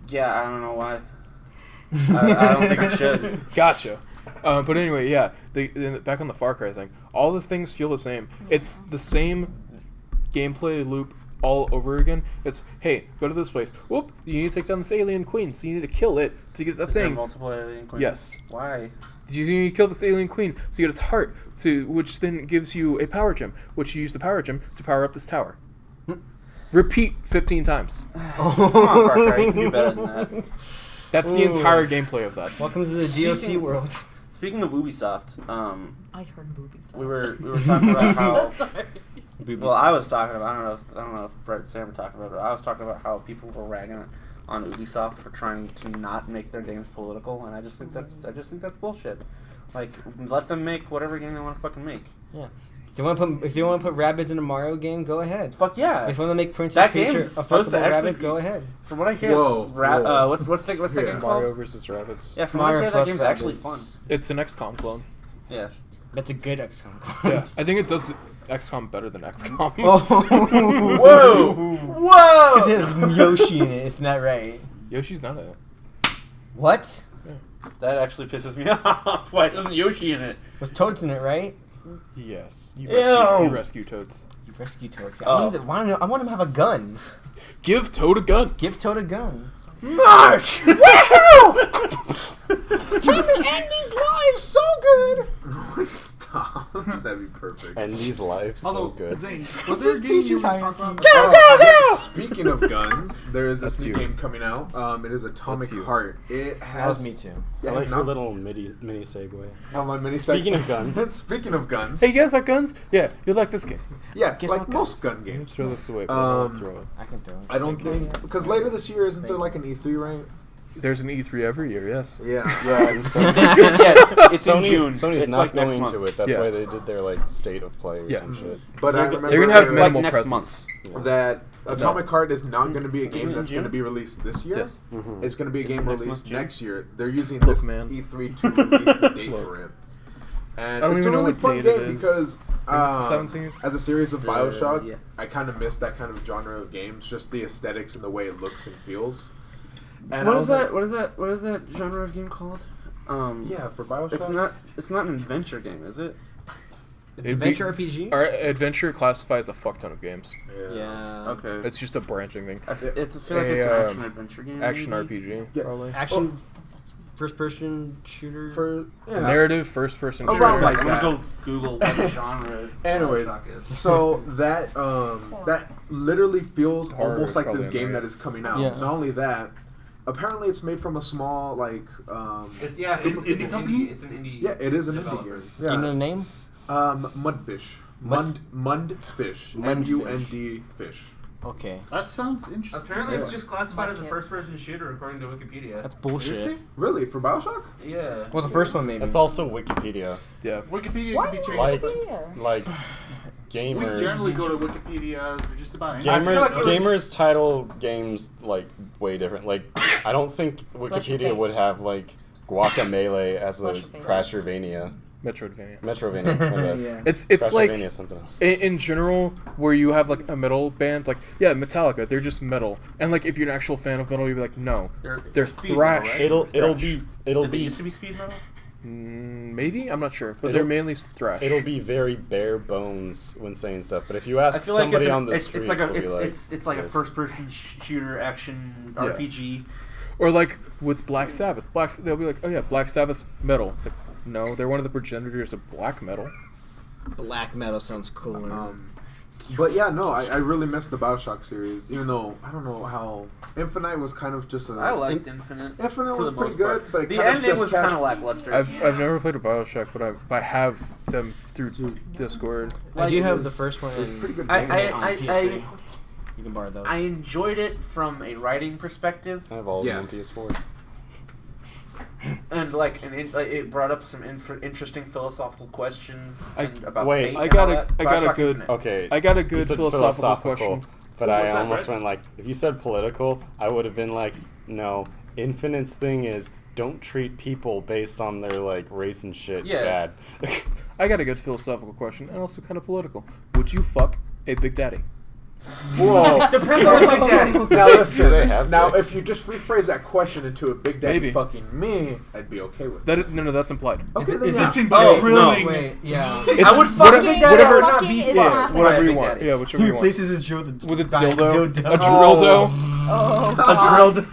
Yeah, I don't know why. I don't think it should. Gotcha. But anyway, yeah. Back on the Far Cry thing, all the things feel the same. It's the same gameplay loop all over again. It's, hey, go to this place. Whoop, you need to take down this alien queen, so you need to kill it to get the Is there thing. multiple alien queens? Yes. Why? You need to kill this alien queen, so you get its heart, which then gives you a power gem, which you use the power gem to power up this tower. Repeat 15 times. Come on, Far Cry, you can do better than that. That's the entire gameplay of that. Welcome to the DLC world. Speaking of Ubisoft, I heard boobies. we were talking about how. Sorry. Well, I was talking about. I don't know if Brett and Sam were talking about it. I was talking about how people were ragging on Ubisoft for trying to not make their games political, and I just think that's bullshit. Like, let them make whatever game they want to fucking make. Yeah. If you want to put rabbits in a Mario game, go ahead. Fuck yeah. If you want to make Princess That Peach game's a supposed to fuckable actually rabbit, be- go ahead. From what I hear, Whoa. what's the Here. game Mario called? vs. Rabbits. Yeah, from what I Mario hear, that plus game's actually Rabbids. fun. It's an XCOM clone. Yeah. That's a good XCOM clone. Yeah, I think it does XCOM better than XCOM. Oh. Whoa! Whoa! Because it has Yoshi in it, isn't that right? Yoshi's not in it. What? That actually pisses me off. Why isn't Yoshi in it? Was Toad's in it, right? Yes. You Ew. rescue Toads. You rescue Toad. Oh. I want him to have a gun. Give Toad a gun. Give Toad a gun. March! Time to end these lives so good. Stop. That'd be perfect. And these lives so Although, good. Zane, What's was there a this game you Peach's were hierarchy? talking about? Go! Speaking of guns, there is That's this new you. game coming out. It is Atomic That's you. Heart. It has. That was me too. Yeah, I like no- your little mini segue. Oh, my mini Speaking of guns. Speaking of guns. Hey, you guys like guns? Yeah, you'd like this game. Yeah, Guess like what most guns? gun games. Throw this away, but I won't throw it. I can throw it. I don't think because later this year isn't there like an E3, right? There's an E3 every year, yes. Yeah. Yeah, and so Yes, it's in June. Sony's It's not like next going month. to it. That's Yeah. why they did their like state of play or Yeah. some shit. But I They're remember They're gonna have It's that- like minimal next presence. that Atomic Heart is not Isn't- going to be a isn't game it that's June? going to be released this year. Yes. Mhm. It's going to be a Isn't game next released month June? next year. They're using Look, this man. E3 to release the date for it. And I don't it's even a know really what fun date game it is. because I think it's the 17th. as a series of Bioshock, yeah. I kind of miss that kind of genre of games, just the aesthetics and the way it looks and feels. And I What was is that? like- What is that genre of game called? Yeah, for Bioshock. It's not an adventure game, is it? It's It'd be- adventure RPG. Our adventure classifies a fuck ton of games. Yeah. Okay. It's just a branching thing. I feel like it's an action adventure game. Action maybe? RPG, Yeah. probably. Action, first-person shooter. For yeah. Narrative first-person Around shooter. like I'm that. gonna go Google what genre. Anyways, Bioshock is. so that literally feels Horror almost is like probably this game underrated. that is coming out. Yeah. Not only that, apparently it's made from a small It's it's indie an company? It's an indie. yeah, it is an indie developer. game. Do you know Yeah. the name? Mudfish. Mundfish. MUND fish. Okay. That sounds interesting. Apparently, it's Yeah. just classified as a Yeah. first-person shooter according to Wikipedia. That's bullshit. Seriously? Really? For Bioshock? Yeah. Well, the first one maybe. That's also Wikipedia. Yeah. Wikipedia Why can be you changed. Like, Wikipedia? like We gamers. generally go to Wikipedia for just about anything. Gamer, I feel like it was- gamers title games like way different. Like, I don't think Bless your Wikipedia would face. have like Guacamelee as a Bless your face. Crashervania. Metroidvania. Metrovania. my bad. Yeah. It's like Crashervania is something else. in general where you have like a metal band, like yeah, Metallica, they're just metal, and like if you're an actual fan of metal, you'd be like, no, they're speed thrash. metal, right? It'll Thrash. be Did they be used to be speed metal? Maybe? I'm not sure. But It'll- they're mainly thrash. It'll be very bare bones when saying stuff. But if you I ask feel like somebody on the it's street, like a they'll be it's like a yes. first person shooter action Yeah. RPG. Or like with Black Sabbath. They'll be like, oh yeah, Black Sabbath's metal. It's like, no, they're one of the progenitors of black metal. Black metal sounds cooler. But yeah, no, I really missed the Bioshock series. Even though I don't know how Infinite was kind of just a. I liked Infinite. Infinite for was the pretty most good, part. but it The kind of ending just was kept- kind of lackluster. I've never played a Bioshock, but I have them through Discord. I do Like, have it the was- first one. It was in- pretty good. I- game. I- on PS3. You can borrow those. I enjoyed it from a writing perspective, I have all of them on Yes. PS4. and it brought up some interesting philosophical questions about wait, fate I and got all a- that. I got a Bioshock good- Infinite. Okay. I got a You good said philosophical question. but What was I that, almost Brett? went like, if you said political, I would have been like, no. Infinite's thing is don't treat people based on their like race and shit Yeah. bad. I got a good philosophical question, and also kind of political. Would you fuck a Big Daddy? Whoa. Depends on Big Daddy. Now Do they listen. have Now, dicks? if you just rephrase that question into a Big Daddy Maybe. fucking me, I'd be okay with it. No, that's implied. Okay, then is yeah. this Existing Oh, drilling. Wait, yeah. I would fuck whatever- Big Daddy. whatever- I would not Fucking be is fucked happening. by Whatever a you Big want. Daddy. Yeah, whichever you want. Replaces his drill With a by dildo. dildo. A drill Oh, A God. drill.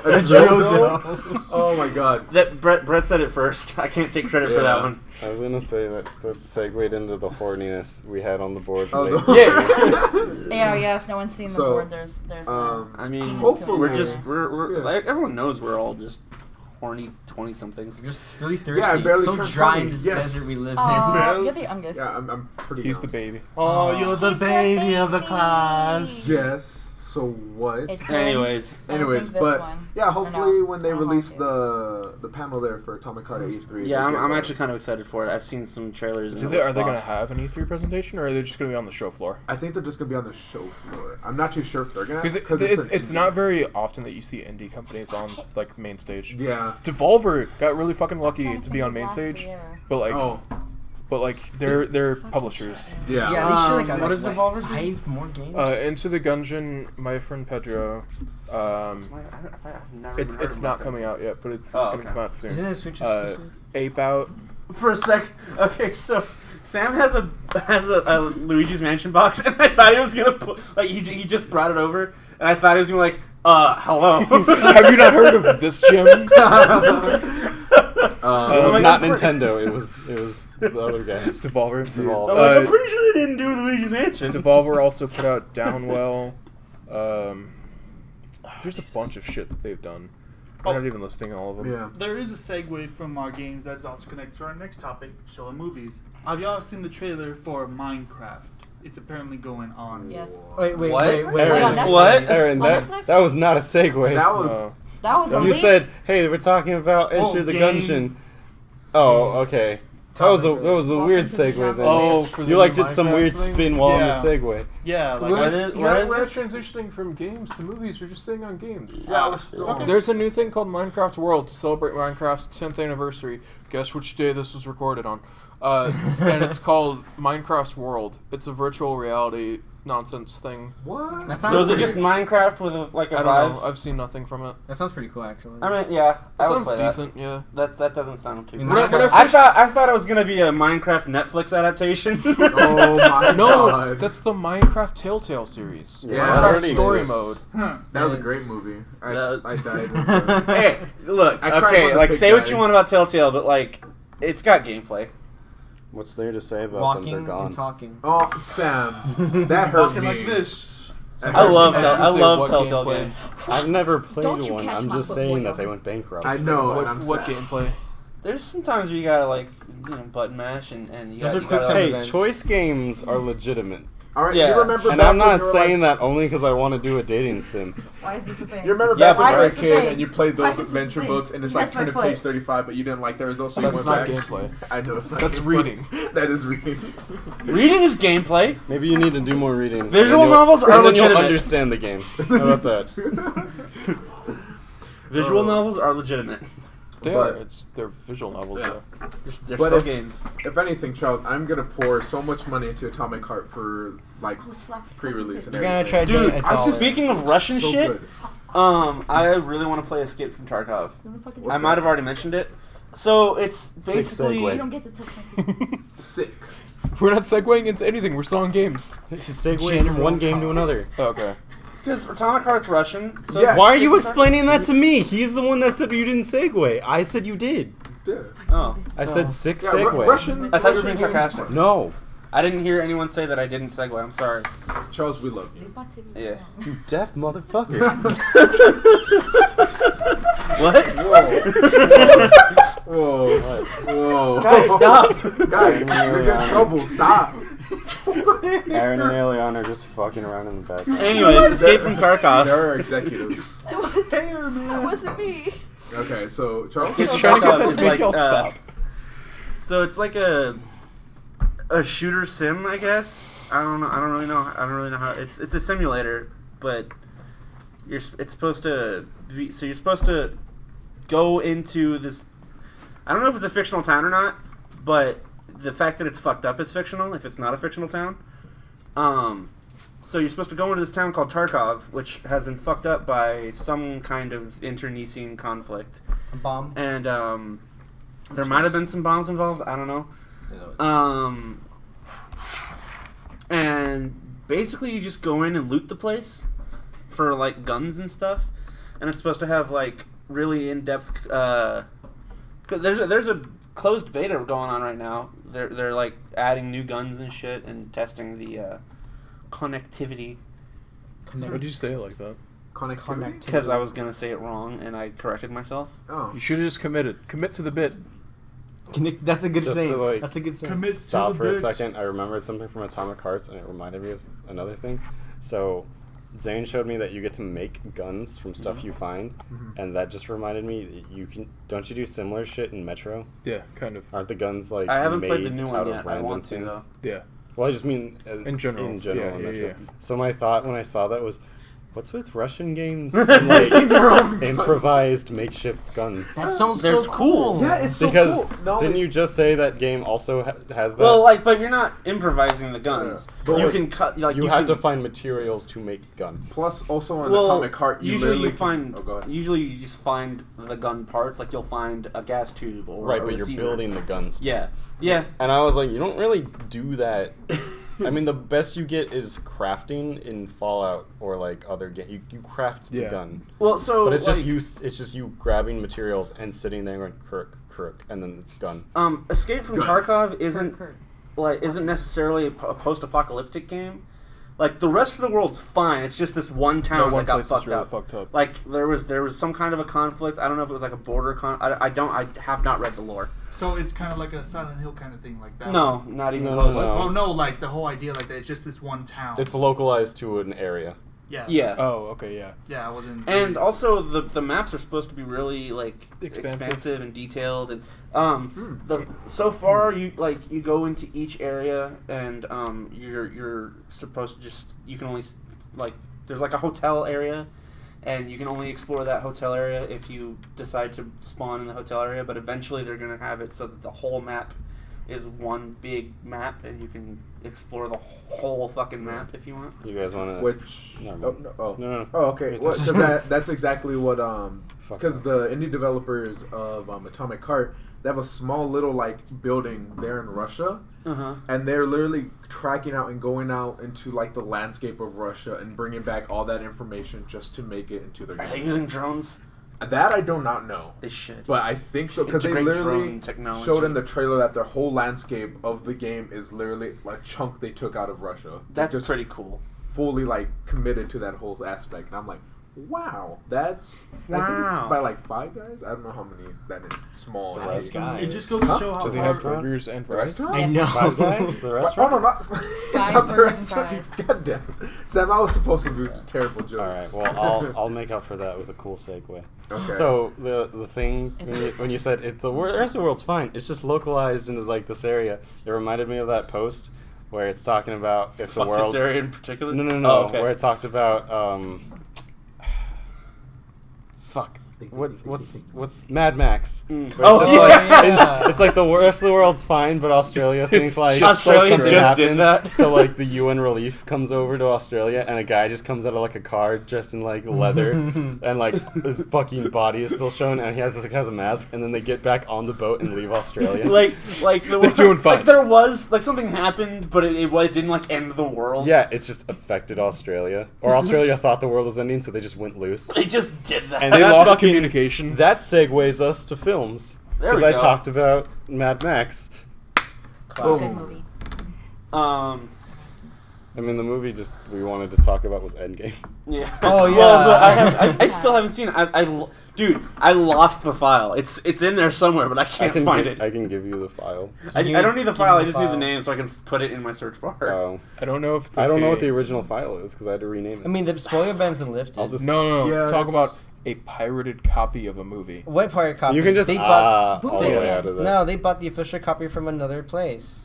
A dildo. Oh my god. That Brett said it first. I can't take credit for that Yeah. one. I was gonna say that segued into the horniness we had on the board. Oh, late. the- Yeah. If no one's seen the So, board, there's. I mean, Hopefully- we're Yeah. like everyone knows we're all just horny 20-somethings. Just really thirsty. Yeah, I barely so turned dry 20. in this Yes. desert we live in. You're the youngest. Yeah, I'm pretty. He's young. the baby. Oh, you're the He's the baby of the baby. class. Yes. So what? It's him. Anyways, I don't Anyways, think this but one. yeah, Or hopefully no. when they I don't release like the panel there for Atomic Heart at E3. yeah, they I'm give actually kind of excited for it. I've seen some trailers. And Are they going to have an E3 presentation, or are they just going to be on the show floor? I think they're just gonna be on the show floor. I'm not too sure if they're gonna. Because it's an not indie. very often that you see indie companies on like main stage. Yeah. Devolver got really fucking I'm lucky trying to be on main think of last stage, year. but like, Oh. they're publishers. Yeah. Yeah, they should like what does Devolver do? 5 more games. Into the Gungeon, my friend Pedro. I've never even heard It's of not it. coming out yet, but it's Oh, gonna okay. come out soon. Isn't it a Switch Uh, exclusive? Ape Out. For a sec, okay, so Sam has a Luigi's Mansion box, and I thought he was gonna put he just brought it over, and I thought he was gonna be like, hello. Have you not heard of this, Jim? It Oh was my not God, Nintendo. It was the other guys. Devolver. Devolver. I'm like, I'm pretty sure they didn't do Luigi's Mansion. Devolver also put out Downwell. There's a bunch of shit that they've done. I'm not even listing all of them. Yeah. There is a segue from our games that's also connected to our next topic, show and movies. Have y'all seen the trailer for Minecraft? It's apparently going on. Yes. Wait, What? Wait, on Netflix? What? Aaron, On that Netflix? that was not a segue. That was. That was a You leak. said, "Hey, we're talking about Enter the game. Gungeon." Oh, okay. That was a Welcome weird to the segue jungle. then. Oh, for the You like new did some Minecraft weird thing? spin while on the Yeah. segue. Yeah, like We're, What is- we're what not is this? transitioning from games to movies. We're just staying on games. Yeah, we're still on. There's a new thing called Minecraft World to celebrate Minecraft's 10th anniversary. Guess which day this was recorded on. And it's called Minecraft World. It's a virtual reality nonsense thing. What? That So sounds is it pretty- just Minecraft with a I don't Vive? know. I've seen nothing from it. That sounds pretty cool, actually. I mean, yeah, It I would sounds play decent, yeah. that. That doesn't sound too. When bad. I first- I thought it was gonna be a Minecraft Netflix adaptation. Oh my No, god. that's the Minecraft Telltale series. Yeah, Minecraft that already Story exists. Mode. That was a great movie. I That- died. Hey, look, I cried when okay, the like pig say what died. you want about Telltale, but like, it's got gameplay. What's there to say about Walking them? They're gone. and talking. Oh, Sam, that hurt Walking me. like this. That I hurt love me. Tell- I say love what Telltale gameplay. games. I've never played Don't you one. catch I'm my just foot, saying boy. that they went bankrupt. I know. and What, I'm what sad. gameplay? There's sometimes where you gotta like, button mash and you Those gotta. are You quick gotta time Hey, events. choice games are legitimate. All right, Yeah. you remember And back I'm when not you were saying like, that only because I want to do a dating sim. Why is this a thing? You remember Yeah, back when but you were a that's the kid thing. and you played Why those is this the adventure thing? books and it's like That's my turn to foot. page 35, but you didn't like there was also That's one not back. gameplay. I know it's not. That's gameplay. reading. That is reading. Reading is gameplay. Maybe you need to do more reading. Visual and then you'll- novels are and then you'll legitimate. understand the game. How about that? Visual novels are legitimate. They're visual novels, Yeah. though. They're But still if- games. If anything, Charles, I'm gonna pour so much money into Atomic Heart for like I was slapped. pre-release and You're gonna everything. try to Dude, do it I'm just- speaking of Russian So shit, good. I really want to play Escape from Tarkov. I What's might that? have already mentioned it. So it's Sick basically segue. You don't get to touch my feet. Sick. We're not segueing into anything. We're still on games. Segue from one game to another. Okay. because Atomic Heart's Russian. So Yeah. Why are you explaining that to me? He's the one that said you didn't segue. I said you did. Yeah. Oh, I said sick Yeah, segue. Russian. I thought you were being Russian games- sarcastic. No. I didn't hear anyone say that I didn't segue. I'm sorry. Charles, we love They you. bought tickets Yeah. now. You deaf motherfucker. What? Whoa. Whoa. Guys, stop. Guys, you're in trouble. Stop. Aaron and Eliana are just fucking around in the back. Anyways, Escape from Tarkov. There are executives. That wasn't me. Okay, so Charles. Escape He's from trying to get Tarkov that is to make like, y'all stop. So it's like a shooter sim, I guess. I don't know. I don't really know how. It's a simulator, but it's supposed to be. So you're supposed to go into this. I don't know if it's a fictional town or not, but the fact that it's fucked up is fictional. If it's not a fictional town, so you're supposed to go into this town called Tarkov, which has been fucked up by some kind of internecine conflict, A bomb. and there might have been some bombs involved. I don't know. And basically you just go in and loot the place for like guns and stuff, and it's supposed to have like really in-depth. 'Cause there's a closed beta going on right now. They're like adding new guns and shit and testing the connectivity. Why'd you say it like that? Connectivity. Because I was gonna say it wrong and I corrected myself. Oh. You should have just committed. Commit to the bit. That's a good Just thing. to, like, That's a good saying. Commit Stop to the for a bit. second. I remembered something from Atomic Hearts, and it reminded me of another thing. So, Zane showed me that you get to make guns from stuff you find, and that just reminded me that you can. Don't you do similar shit in Metro? Yeah, kind of. Aren't the guns like I haven't made played the new one out yet. of I random want to things? though. Yeah. Well, I just mean In general. In general, Yeah, in yeah, Metro. yeah. So my thought when I saw that was, what's with Russian games and like improvised makeshift guns? That sounds They're so cool. Yeah, it's so Because cool. No, didn't you just say that game also has that? Well, like, but you're not improvising the guns. Yeah. But You what- can cut. Like, you had can, to find materials to make gun. Plus, also on Well, Atomic Heart, you usually literally you find. Can, oh, go ahead. Usually you just find the gun parts. Like you'll find a gas tube or Right, a but you're receiver. building the guns. Yeah, yeah. And I was like, you don't really do that. I mean, the best you get is crafting in Fallout or like other games. You craft the Yeah. gun, Well, so but it's like, just you. It's just you grabbing materials and sitting there going crook, and then it's gun. Escape from Tarkov isn't Kurt. isn't necessarily a post-apocalyptic game. Like the rest of the world's fine. It's just this one That town one that got place is fucked really up. fucked up. Like there was some kind of a conflict. I don't know if it was like a border I have not read the lore. So it's kind of like a Silent Hill kind of thing, like that. No, not even No, close. no, Oh no, like the whole idea, like that. It's just this one town. It's localized to an area. yeah. Yeah. Oh, okay, yeah. Yeah, I wasn't. And also the maps are supposed to be really like Expansive. expansive and detailed and so far you go into each area and you're supposed to just you can only like there's like a hotel area and you can only explore that hotel area if you decide to spawn in the hotel area, but eventually they're going to have it so that the whole map is one big map and you can explore the whole fucking map if you want. You guys want to? Which No, no. no. Oh, okay. It's Well, a- so that's exactly what Fuck because the indie developers of Atomic Heart, they have a small little like building there in Russia, Uh-huh. and they're literally tracking out and going out into like the landscape of Russia and bringing back all that information just to make it into their Are they game. using drones? That I do not know, They should. but I think so because they Integrate literally drone technology. showed in the trailer that their whole landscape of the game is literally like a chunk they took out of Russia. That's Just pretty cool. fully like committed to that whole aspect, and I'm like, wow, that's I think Wow. it's by like Five Guys. I don't know how many that is small. Five is. Guys. it just goes to Huh? show how Do they far. have burgers and fries? Restaurant? I know. Five Guys, the Oh restaurant. no, not Guys, not the burgers and restaurant. fries. God damn, Sam, I was supposed to do terrible jokes. All right. Well, I'll make up for that with a cool segue. Okay. So the thing when you said the rest of the world's fine, it's just localized into like this area. It reminded me of that post where it's talking about if Fuck the world. this area in particular? No. Oh, okay. Where it talked about fuck. what's Mad Max? Mm. Where it's just like yeah. it's like the rest of the world's fine, but Australia thinks It's like just Australia something just did happened. that. So like the UN relief comes over to Australia, and a guy just comes out of like a car dressed in like leather, and like his fucking body is still shown, and he has a mask, and then they get back on the boat and leave Australia. like They're doing fine. Like there was like something happened, but it didn't like end the world. Yeah, it's just affected Australia, or Australia thought the world was ending, so they just went loose. They just did that. And They that lost fucking- communication. That segues us to films. There Because we I go. talked about Mad Max. Good movie. I mean, the movie we wanted to talk about was Endgame. Yeah. Oh, yeah. Well, but I still haven't seen it. Dude, I lost the file. It's in there somewhere, but I can't find it. I can give you the file. I don't need the file. I just need the name so I can put it in my search bar. Oh. I don't know if it's I don't know what the okay. original file is because I had to rename it. I mean, the spoiler ban's been lifted. I'll just No. Yeah, Let's talk it's- about a pirated copy of a movie. What pirate copy? You can just they bought, all the they- way out of that. No, they bought the official copy from another place.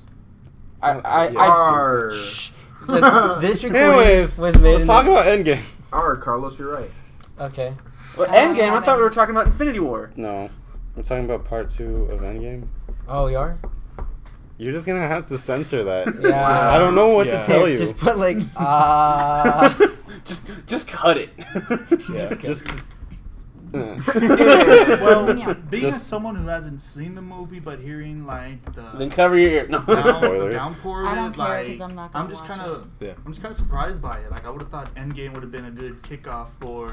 Arr. This recording Anyways, was made. let's talk about Endgame. Arr, Carlos, you're right. Okay. Well, Endgame. I thought we were talking about Infinity War. No, we're talking about part 2 of Endgame. Oh, you are? You're just gonna have to censor that. Yeah. I don't know what Yeah. to tell you. Just put like just cut it. just Well, Yeah. being as Just- someone who hasn't seen the movie, but hearing like the Then cover your ear. No. Spoilers. downpour of I don't it, care, like 'cause I'm not gonna I'm just watch kind of Yeah. I'm just kind of surprised by it. Like I would have thought Endgame would have been a good kickoff for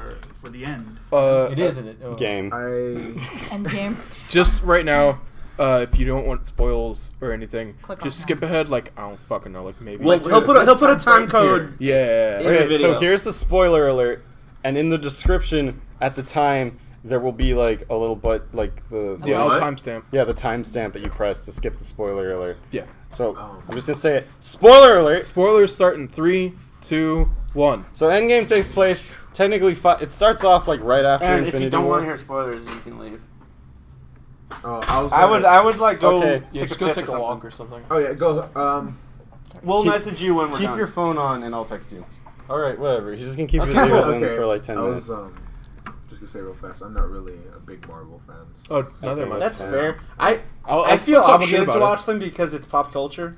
the end. it is, isn't it? Oh. game. Endgame. Just right now, if you don't want spoils or anything, Click just on skip that. ahead. Like I don't fucking know. Like maybe. Well, he'll put a time code. yeah. In Okay, the so video. here's the spoiler alert, and in the description at the time there will be like a little the Yeah, I'll What? timestamp. yeah the timestamp that you press to skip the spoiler alert. Yeah. So I'm just gonna say it. Spoiler alert. Spoilers start in 3, 2, 1. So Endgame takes place technically. It starts off like right after And if Infinity you don't War. want to hear spoilers, you can leave. I I would like go. Okay. Yeah, take just a go piss take or a walk something. or something. Oh yeah, go. We'll Keep- message you when we're Keep done. your phone on, and I'll text you. All right, whatever. He's just gonna keep his Okay. ears in Okay. for like 10 I minutes. was just gonna say real fast. I'm not really a big Marvel fan. So. Oh, neither am I. That's fine. fair. I I'll feel still talk shit obligated to about watch them because it's pop culture,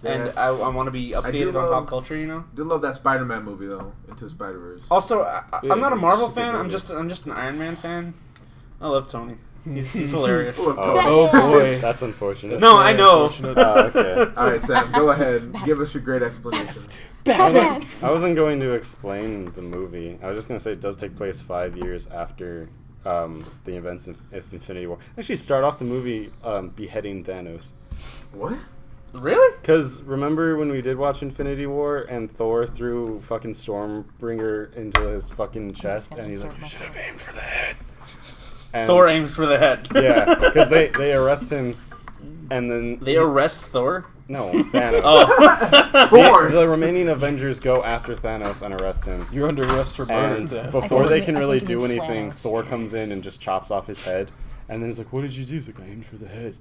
and Yeah. I want to be do updated on love- pop culture. You know. Do love that Spider-Man movie though, Into Spider-Verse. Also, I'm not a it's Marvel super fan. good. I'm just an Iron Man fan. I love Tony. He's hilarious. Ooh, Oh. Oh boy. That's unfortunate. No, I know. Unfortunate. Okay. All right, Sam, go ahead. Give us your great explanation. Batman. I wasn't going to explain the movie. I was just going to say it does take place 5 years after the events of Infinity War. Actually, start off the movie beheading Thanos. What? Really? Because remember when we did watch Infinity War and Thor threw fucking Stormbringer into his fucking chest and he's like, you should have aimed for the head. And Thor aims for the head. Yeah, because they arrest him and then... They arrest Thor. No, Thanos. Oh. Four. The remaining Avengers go after Thanos and arrest him. You're under arrest for murder. And Sam. before they can I really think you do mean anything, Thanos. Thor comes in and just chops off his head. And then he's like, what did you do? He's like, I aimed for the head.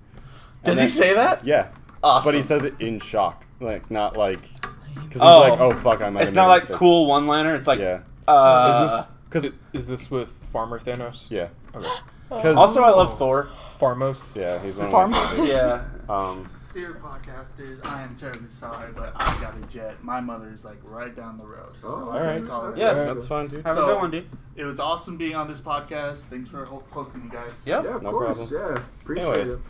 Does And he then- say that? Yeah. Awesome. But he says it in shock. Like, not like... Because he's Oh. like, oh, fuck, I might It's have not made a like mistake. cool one-liner. It's like, Yeah. uh, Is this with Farmer Thanos? Yeah. Okay. Because... Also, I love Thor. Farmos. Yeah, he's one of my favorites. Yeah. Dear podcasters, I am terribly sorry, but I got a jet. My mother's like right down the road. So Oh, I alright. couldn't call it. Yeah. That's fine, dude. Have a So- good one, dude. It was awesome being on this podcast. Thanks for hosting me, guys. Yep. Yeah, of No course. problem. Yeah, appreciate Anyways. it.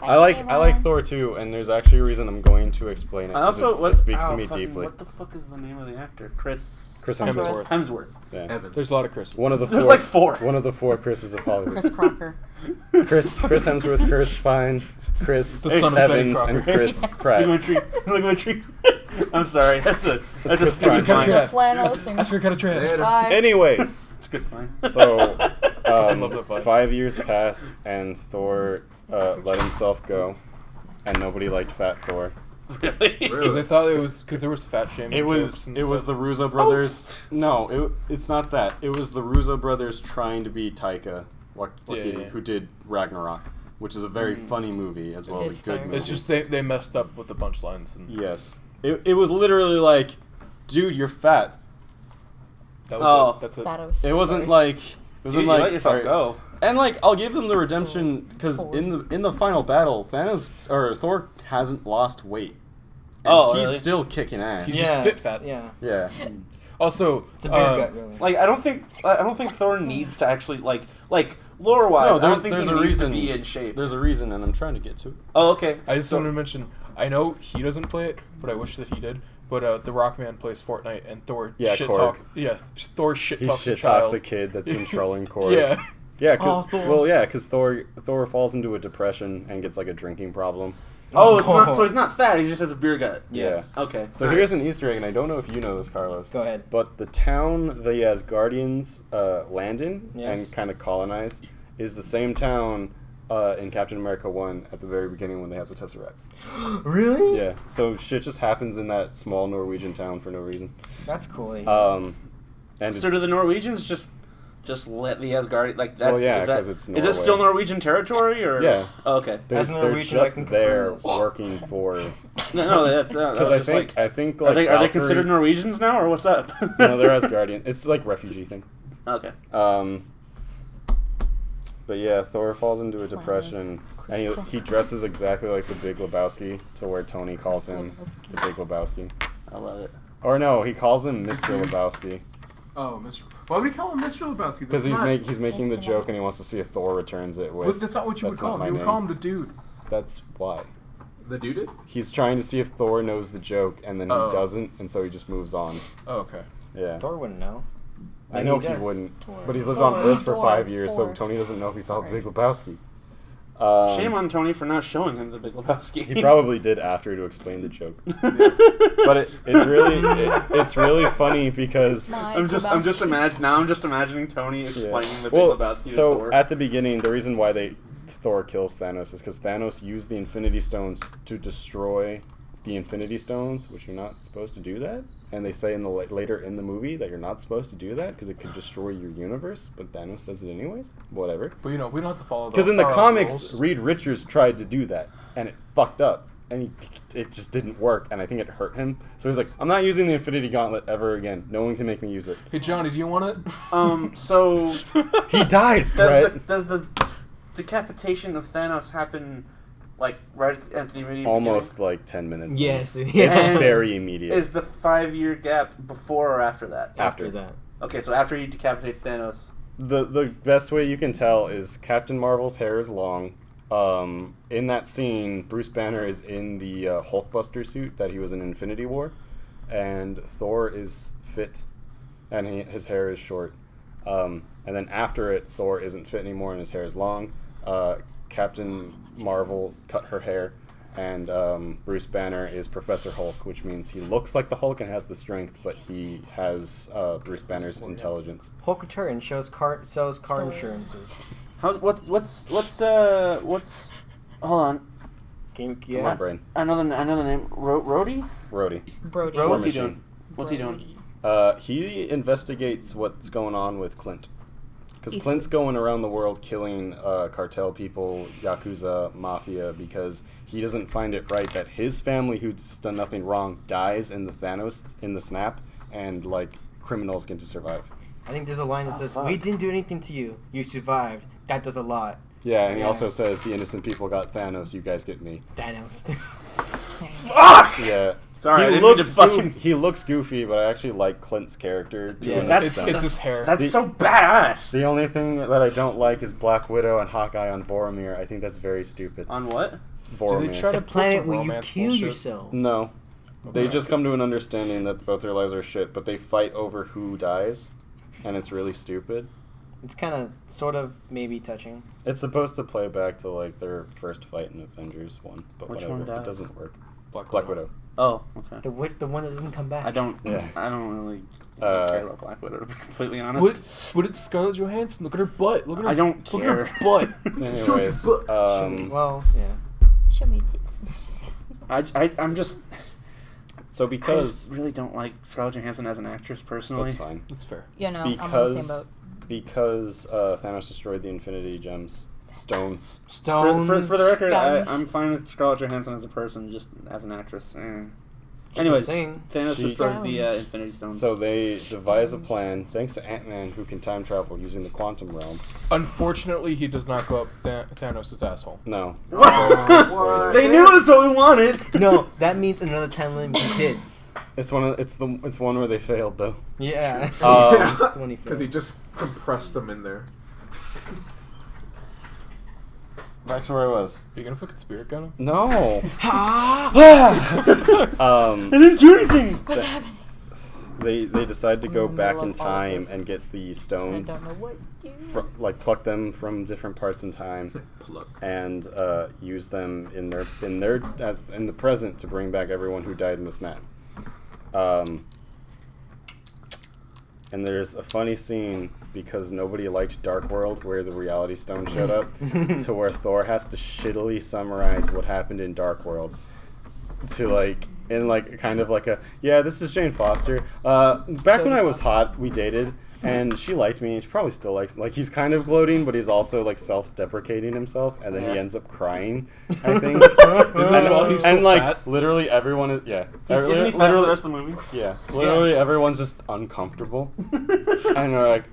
I like Thor too, and there's actually a reason I'm going to explain it. I 'cause also, it speaks to me fucking- deeply. What the fuck is the name of the actor? Chris Chris Hemsworth. Hemsworth. Hemsworth. Yeah. Evan. There's a lot of Chris's. One of the There's four. like four. One of the four Chris's of Hollywood. Chris Crocker. Chris Hemsworth, Chris Pine, Chris The son of Betty Evans, Crocker. and Chris Look at Pratt. my tree. Look at my tree. I'm sorry. That's a Chris stupid Pratt. line. Trav. The flannels and Ask for a cut of trash. Later. bye. Anyways, It's a good spine. so love that fight. 5 years pass, and Thor let himself go, and nobody liked Fat Thor. Really? Because I thought it was because there was fat shaming. It was jokes and it was stuff. the Russo brothers. No, it's not that. It was the Russo brothers trying to be Taika Waititi, Yeah. who did Ragnarok, which is a very funny movie as well It as is a good very movie. It's just they messed up with the punchlines and Yes. It was literally like, dude, you're fat. that was Oh. it. That's it. Thanos. It wasn't Sorry. like Because You let yourself go. And like I'll give them the redemption because in the final battle, Thor hasn't lost weight. And he's really? still kicking ass. He's just fit fat. Yeah. Yeah. Also, It's a beer gut, really. Like I don't think Thor needs to actually like lore wise. No, I don't think there's he a needs reason. to be in shape. There's a reason, and I'm trying to get to it. Oh, okay. I just wanted to mention, I know he doesn't play it, but I wish that he did. But the Rockman plays Fortnite, and Thor shit Korg. talk. Yeah, Thor shit He talks a shit child. talks a kid that's been trolling Korg. Yeah. Yeah. Thor. Because Thor falls into a depression and gets like a drinking problem. Oh, it's not. So he's not fat. He just has a beer gut. Yeah. Okay. So here's an Easter egg, and I don't know if you know this, Carlos. Go ahead. But the town the Asgardians land in Yes. and kind of colonize is the same town in Captain America 1 at the very beginning when they have the Tesseract. Really? Yeah. So shit just happens in that small Norwegian town for no reason. That's cool. And So do the Norwegians just let the Asgard like that's? Well, yeah, is that- 'cause it's Is it Norway. still Norwegian territory or? Yeah. Oh, okay. they're As Norwegian, just I can there confirm working for. No, that's Because I think are like they Valkyrie- considered Norwegians now or what's up? No, they're Asgardian. It's like refugee thing. Okay. But yeah, Thor falls into a depression, and he dresses exactly like the Big Lebowski, to where Tony calls him the Big Lebowski. I love it. Or no, he calls him Mr. Lebowski. Oh, Mr. Why would he call him Mr. Lebowski? Because That's he's making the Mr. joke, and he wants to see if Thor returns it with. But that's not what you would "That's call not him. You my would call name." him the dude. That's why. The dude did? He's trying to see if Thor knows the joke, and then he Oh. doesn't, and so he just moves on. Oh, okay. Yeah. Thor wouldn't know. I Maybe know he he does. wouldn't, but he's lived on Thor, Earth for Thor, 5 years, so Thor. Tony doesn't know if he saw the Big Lebowski. Shame on Tony for not showing him the Big Lebowski. He probably did after to explain the joke. But it's really funny because I'm just imagining Tony explaining the Big well, Lebowski to so Thor. at the beginning, the reason why Thor kills Thanos is because Thanos used the Infinity Stones to destroy the Infinity Stones, which you're not supposed to do that. And they say in the later in the movie that you're not supposed to do that because it could destroy your universe. But Thanos does it anyways. Whatever. But we don't have to follow. Because in the our comics, rules. Reed Richards tried to do that, and it fucked up, and it just didn't work, and I think it hurt him. So he's like, I'm not using the Infinity Gauntlet ever again. No one can make me use it. Hey Johnny, do you want it? So He dies, Brett. does the decapitation of Thanos happen like right at the immediate Almost like 10 minutes. Yes. It's And very immediate. beginning? Is the 5-year gap before or after that? After that. Okay, so after he decapitates Thanos. The best way you can tell is Captain Marvel's hair is long. In that scene, Bruce Banner is in the Hulkbuster suit that he was in Infinity War, and Thor is fit, and his hair is short. And then after it, Thor isn't fit anymore, and his hair is long. Captain Marvel cut her hair, and Bruce Banner is Professor Hulk, which means he looks like the Hulk and has the strength, but he has Bruce Banner's intelligence. Hulk return sells car insurances. What's hold on. Yeah. My brain. Another name. Rhodey? Rhodey. Brody. Bro, What's he Machine. doing? What's he doing? He investigates what's going on with Clint. Because Eastwood. Clint's going around the world killing cartel people, Yakuza, Mafia, because he doesn't find it right that his family, who's done nothing wrong, dies in the snap, and, like, criminals get to survive. I think there's a line that says, fuck. "We didn't do anything to you. You survived." That does a lot. Yeah, and he Yeah. also says, the innocent people got Thanos, you guys get me. Thanos. Fuck! Yeah. Sorry, I he didn't looks mean to fucking- he looks goofy, but I actually like Clint's character. to Yeah, an that's- extent. It's his hair. That's The- so badass. The only thing that I don't like is Black Widow and Hawkeye on Boromir. I think that's very stupid. On what? Do Boromir. they try to The pull planet some where you romance kill bullshit? yourself. No. They Okay. just come to an understanding that both their lives are shit, but they fight over who dies, and it's really stupid. It's kind of, sort of, maybe touching. It's supposed to play back to, like, their first fight in Avengers 1, but Which whatever. one dies? It doesn't work. Black Widow. Oh, okay. The one that doesn't come back. I don't Yeah. really Uh, care about Black Widow, to be completely honest. But it's Scarlett Johansson. Look at her butt. Look at her. I don't Look care. at her butt. Anyways, Well, yeah. Show me tits. I'm just. so I because just really don't like Scarlett Johansson as an actress personally. that's fine. That's fair. You know, I'm on the same boat. Because Thanos destroyed the Infinity Gems, stones. Stones. For the record, Guns. I'm fine with Scarlett Johansson as a person, just as an actress. Anyways, Insane. Thanos She- destroys the Infinity Stones. So they devise a plan, thanks to Ant-Man, who can time travel using the quantum realm. Unfortunately, he does not go up Thanos' asshole. No. What? They knew that's what we wanted. No, that means another timeline he did. It's one where they failed though. Yeah. Um, Because he just compressed them in there. Back to where I was. Are you gonna fucking spirit gun him? No. I didn't do anything. What's happening? They decide to go I'm in the back middle in of all of time this. and get the I stones, don't know what to do. pluck them from different parts in time, Pluck. and use them in the present to bring back everyone who died in the snap. And there's a funny scene because nobody liked Dark World where the Reality Stone showed up, to where Thor has to shittily summarize what happened in Dark World to kind of like a, yeah, this is Jane Foster. Back when I was hot, we dated, and she liked me, and she probably still likes. Like, he's kind of gloating, but he's also like self-deprecating himself, and then he ends up crying. I think. Is this while he's still fat? Literally everyone is Isn't he fat for the rest of the movie? yeah, literally everyone's just uncomfortable, and they're like,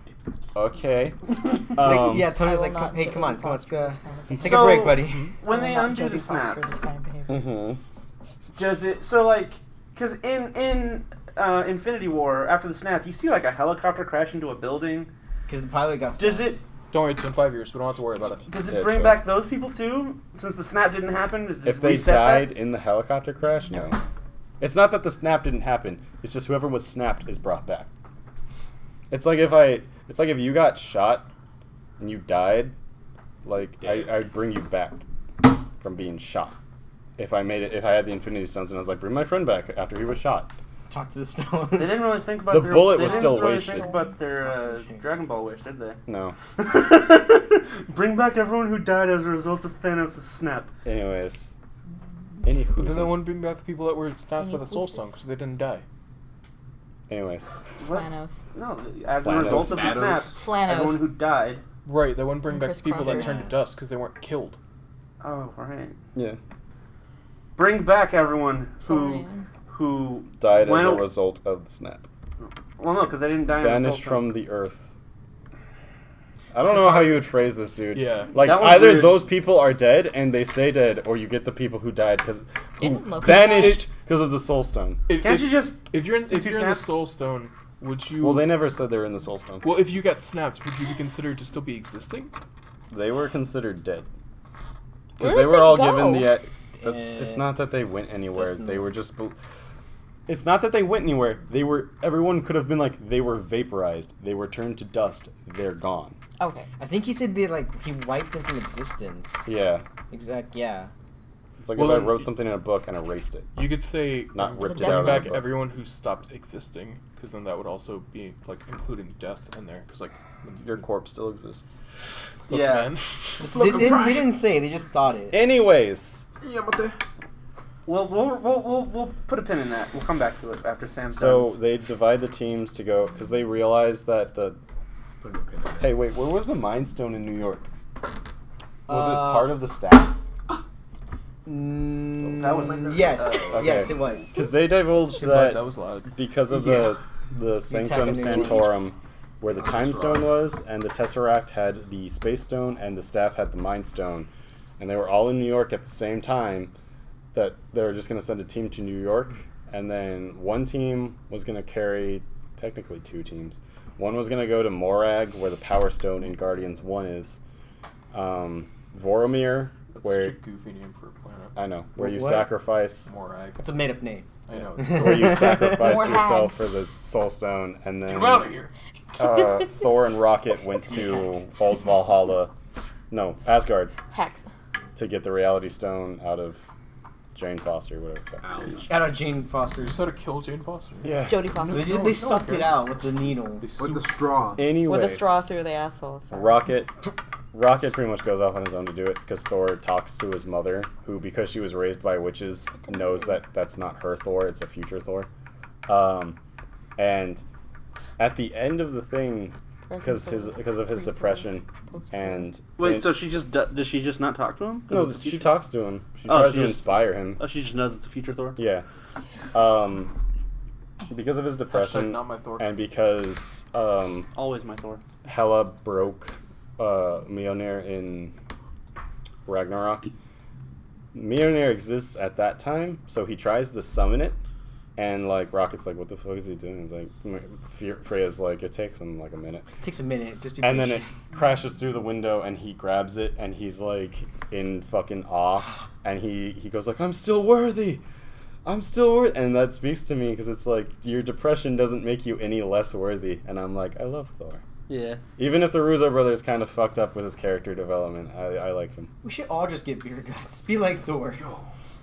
okay. Yeah, Tony was I like, will not hey, come on, foster let's this kind of take behavior. a break, buddy. When they I will not undo the Jodie Foster snap, this kind of behavior. Mm-hmm. does it? So like, because in Infinity War, after the snap, you see like a helicopter crash into a building. Because the pilot got Does snapped. it? Don't worry, it's been 5 years. We don't have to worry about it. Does it Yeah, bring sure. back those people too? Since the snap didn't happen, does this If they reset died that? in the helicopter crash, no. It's not that the snap didn't happen. It's just whoever was snapped is brought back. It's like if you got shot and you died, like I'd bring you back from being shot. If I had the Infinity Stones and I was like, bring my friend back after he was shot. Talk to the stone. They didn't really think about The their, bullet they was didn't still really wasted. think about their Dragon Ball wish, did they? No. Bring back everyone who died as a result of Thanos' snap. Anyways. But then they Anywho. wouldn't bring back the people that were snapped by the Soul Anywhoozes. Stone because they didn't die. Anyways. What? Flanos. No, as a Flanos. result of the Thanos. snap, Flanos. everyone who died. Right, they wouldn't bring And back Chris the people that Crawford. turned to dust because they weren't killed. Oh, right. Yeah. Bring back everyone Florian. who Died as went a o- result of the snap. Well, no, because they didn't die. in the Vanished Soul from Stone. the earth. I don't know how you would phrase this, dude. Yeah. Like, That one's either weird. those people are dead and they stay dead, or you get the people who died Yeah, who Loki's vanished because of the Soul Stone. Can't you just? If you're in two the snaps? Soul Stone, would you? Well, they never said they were in the Soul Stone. Well, if you got snapped, would you be considered to still be existing? They were considered dead. Because Where they did were they all go? given the... It's not that they went anywhere. Just in They the- were just... It's not that they went anywhere. Everyone could have been like, they were vaporized. They were turned to dust. They're gone. Okay. I think he said he wiped them from existence. Yeah. Yeah. It's like Well, if I then wrote something in a book and erased it. You could say Not ripped it death out bring of back the book. everyone who stopped existing, because then that would also be like including death in there. Because like Your corpse still exists. look, Yeah. man. They didn't say. They just thought it. Anyways. Yeah, but they... Well, we'll put a pin in that. We'll come back to it after Sam's So done. they divide the teams to go, because they realized that the... Put a pin in it. Hey, wait, where was the Mind Stone in New York? Was it Uh, part of the staff? That was- yes. Okay. Yes, it was. Because they divulged That that was loud. because of Yeah. the Sanctum attack in the Sanctorum, where the Oh, Time that's Stone right. was, and the Tesseract had the Space Stone, and the staff had the Mind Stone, and they were all in New York at the same time. That they were just going to send a team to New York, and then one team was going to carry, technically two teams. One was going to go to Morag, where the Power Stone in Guardians 1 is. Voromir, That's where such a goofy name for a planet. I know, where you What? sacrifice Morag. It's a made-up name. I know. where you sacrifice More yourself hags. for the Soul Stone, and then Get out of here. Thor and Rocket went to Old Valhalla, no, Asgard, Hex. to get the Reality Stone out of Jane Foster, whatever. the fuck. Ouch. Out of Jane Foster's. Just how to kill Jane Foster. Yeah. Jodie Foster. They sucked it out with the needle. They With soup- the straw. Anyways, With a straw through the asshole. Sorry. Rocket pretty much goes off on his own to do it because Thor talks to his mother, who, because she was raised by witches, knows that that's not her Thor, it's a future Thor. And at the end of the thing, because of his depression and Wait, so she just does she just not talk to him? 'Cause no, it's the she future? talks to him. She Oh, tries she to just- inspire him. Oh, she just knows it's the future Thor. Yeah, because of his Hashtag depression not my Thor. and because Always my Thor. Hela broke Mjolnir in Ragnarok. Mjolnir exists at that time, so he tries to summon it, and like Rocket's like, "What the fuck is he doing?" He's like, Freya's like, "It takes him like a minute," Takes a minute. Just be and then it patient. crashes through the window, and he grabs it, and he's like in fucking awe, and he goes like, "I'm still worthy." And that speaks to me because it's like your depression doesn't make you any less worthy, and I'm like, I love Thor. Yeah. Even if the Russo brothers kind of fucked up with his character development, I like him. We should all just get beer guts. Be like Thor.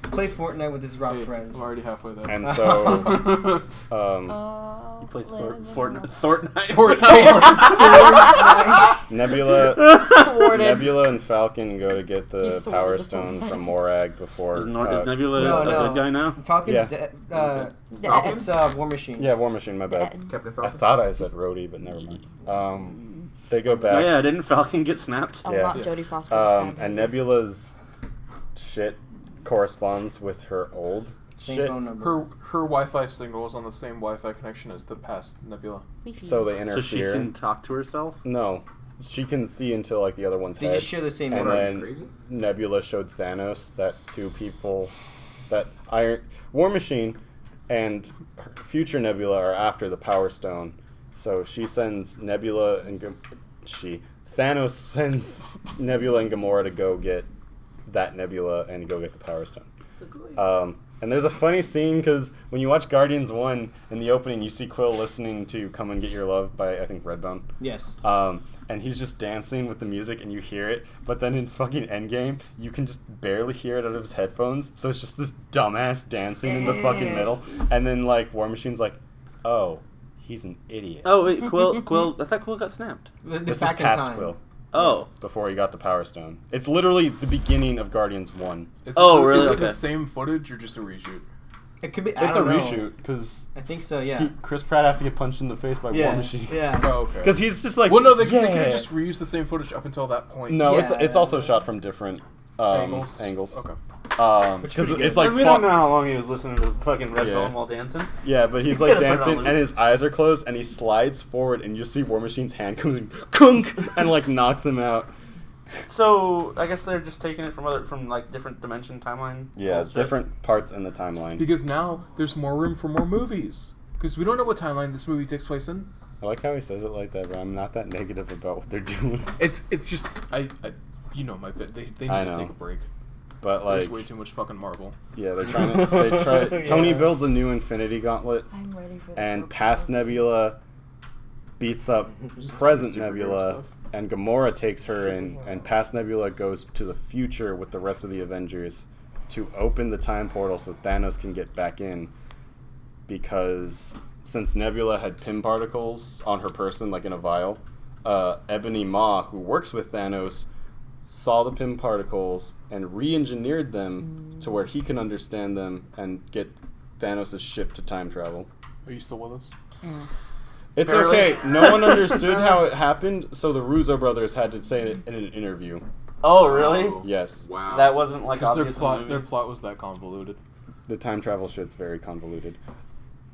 Play Fortnite with his rock Hey, friend. I'm already halfway there. And so, You play Fortnite. Nebula and Falcon go to get the You Power thwarted the Stone Fortnite. from Morag before. Is Nebula No, a no. good guy now? Falcon's Yeah. dead. Falcon? It's War Machine. Yeah, War Machine. My bad. Captain I Falcon. thought I said Rhodey, but never mind. They go back. Oh yeah, didn't Falcon get snapped? Oh, Yeah. not Jodie Foster. And Nebula's shit corresponds with her old Same shit. phone number. Her Wi-Fi signal is on the same Wi-Fi connection as the past Nebula. So they So she interfere. can talk to herself? No, she can see into like the other one's They head. just share the same and order. then Crazy? Nebula showed Thanos that two people, that War Machine and future Nebula are after the Power Stone. So she sends Nebula and Thanos sends Nebula and Gamora to go get that Nebula and go get the Power Stone. And there's a funny scene because when you watch Guardians 1 in the opening, you see Quill listening to "Come and Get Your Love" by I think Redbone. Yes. And he's just dancing with the music, and you hear it. But then in fucking Endgame, you can just barely hear it out of his headphones. So it's just this dumbass dancing in the fucking middle. And then like War Machine's like, "Oh, he's an idiot." Oh wait, Quill. I thought Quill got snapped. This is back in past time. Quill. Oh. Before he got the Power Stone. It's literally the beginning of Guardians 1. Is Oh, it, really? Is it Okay. the same footage or just a reshoot? It could be. It's I a don't know. reshoot because I think so. Yeah. Chris Pratt has to get punched in the face by yeah. War Machine. Yeah. Oh, okay. Because he's just like, Well, no, they could yeah. have just reused the same footage up until that point. No, Yeah. it's also shot from different angles. Okay. Which is Because pretty it's good. like we don't know how long he was listening to fucking Redbone Yeah. while dancing. Yeah, but he's You like could've put it on dancing loop. and his eyes are closed and he slides forward and you see War Machine's hand comes in, kunk, and like knocks him out. So I guess they're just taking it from like different dimension timeline. Yeah, bullshit. different parts in the timeline. Because now there's more room for more movies. Because we don't know what timeline this movie takes place in. I like how he says it like that, but I'm not that negative about what they're doing. It's just I you know my bit. They need I to know. take a break. But There's like, way too much fucking Marvel. yeah, they're trying to. Tony builds a new Infinity Gauntlet, I'm ready for the and Joker. past Nebula beats up Just present superhero Nebula, stuff. and Gamora takes her in, and past Nebula goes to the future with the rest of the Avengers to open the time portal so Thanos can get back in. Because since Nebula had Pym particles on her person, like in a vial, Ebony Maw, who works with Thanos, saw the Pym particles and re-engineered them to where he can understand them and get Thanos' ship to time travel. Are you still with us? It's Barely. okay. No one understood how it happened, so the Russo brothers had to say it in an interview. Oh really? Yes. Wow. That wasn't like Because obvious in the their movie. plot was that convoluted. The time travel shit's very convoluted.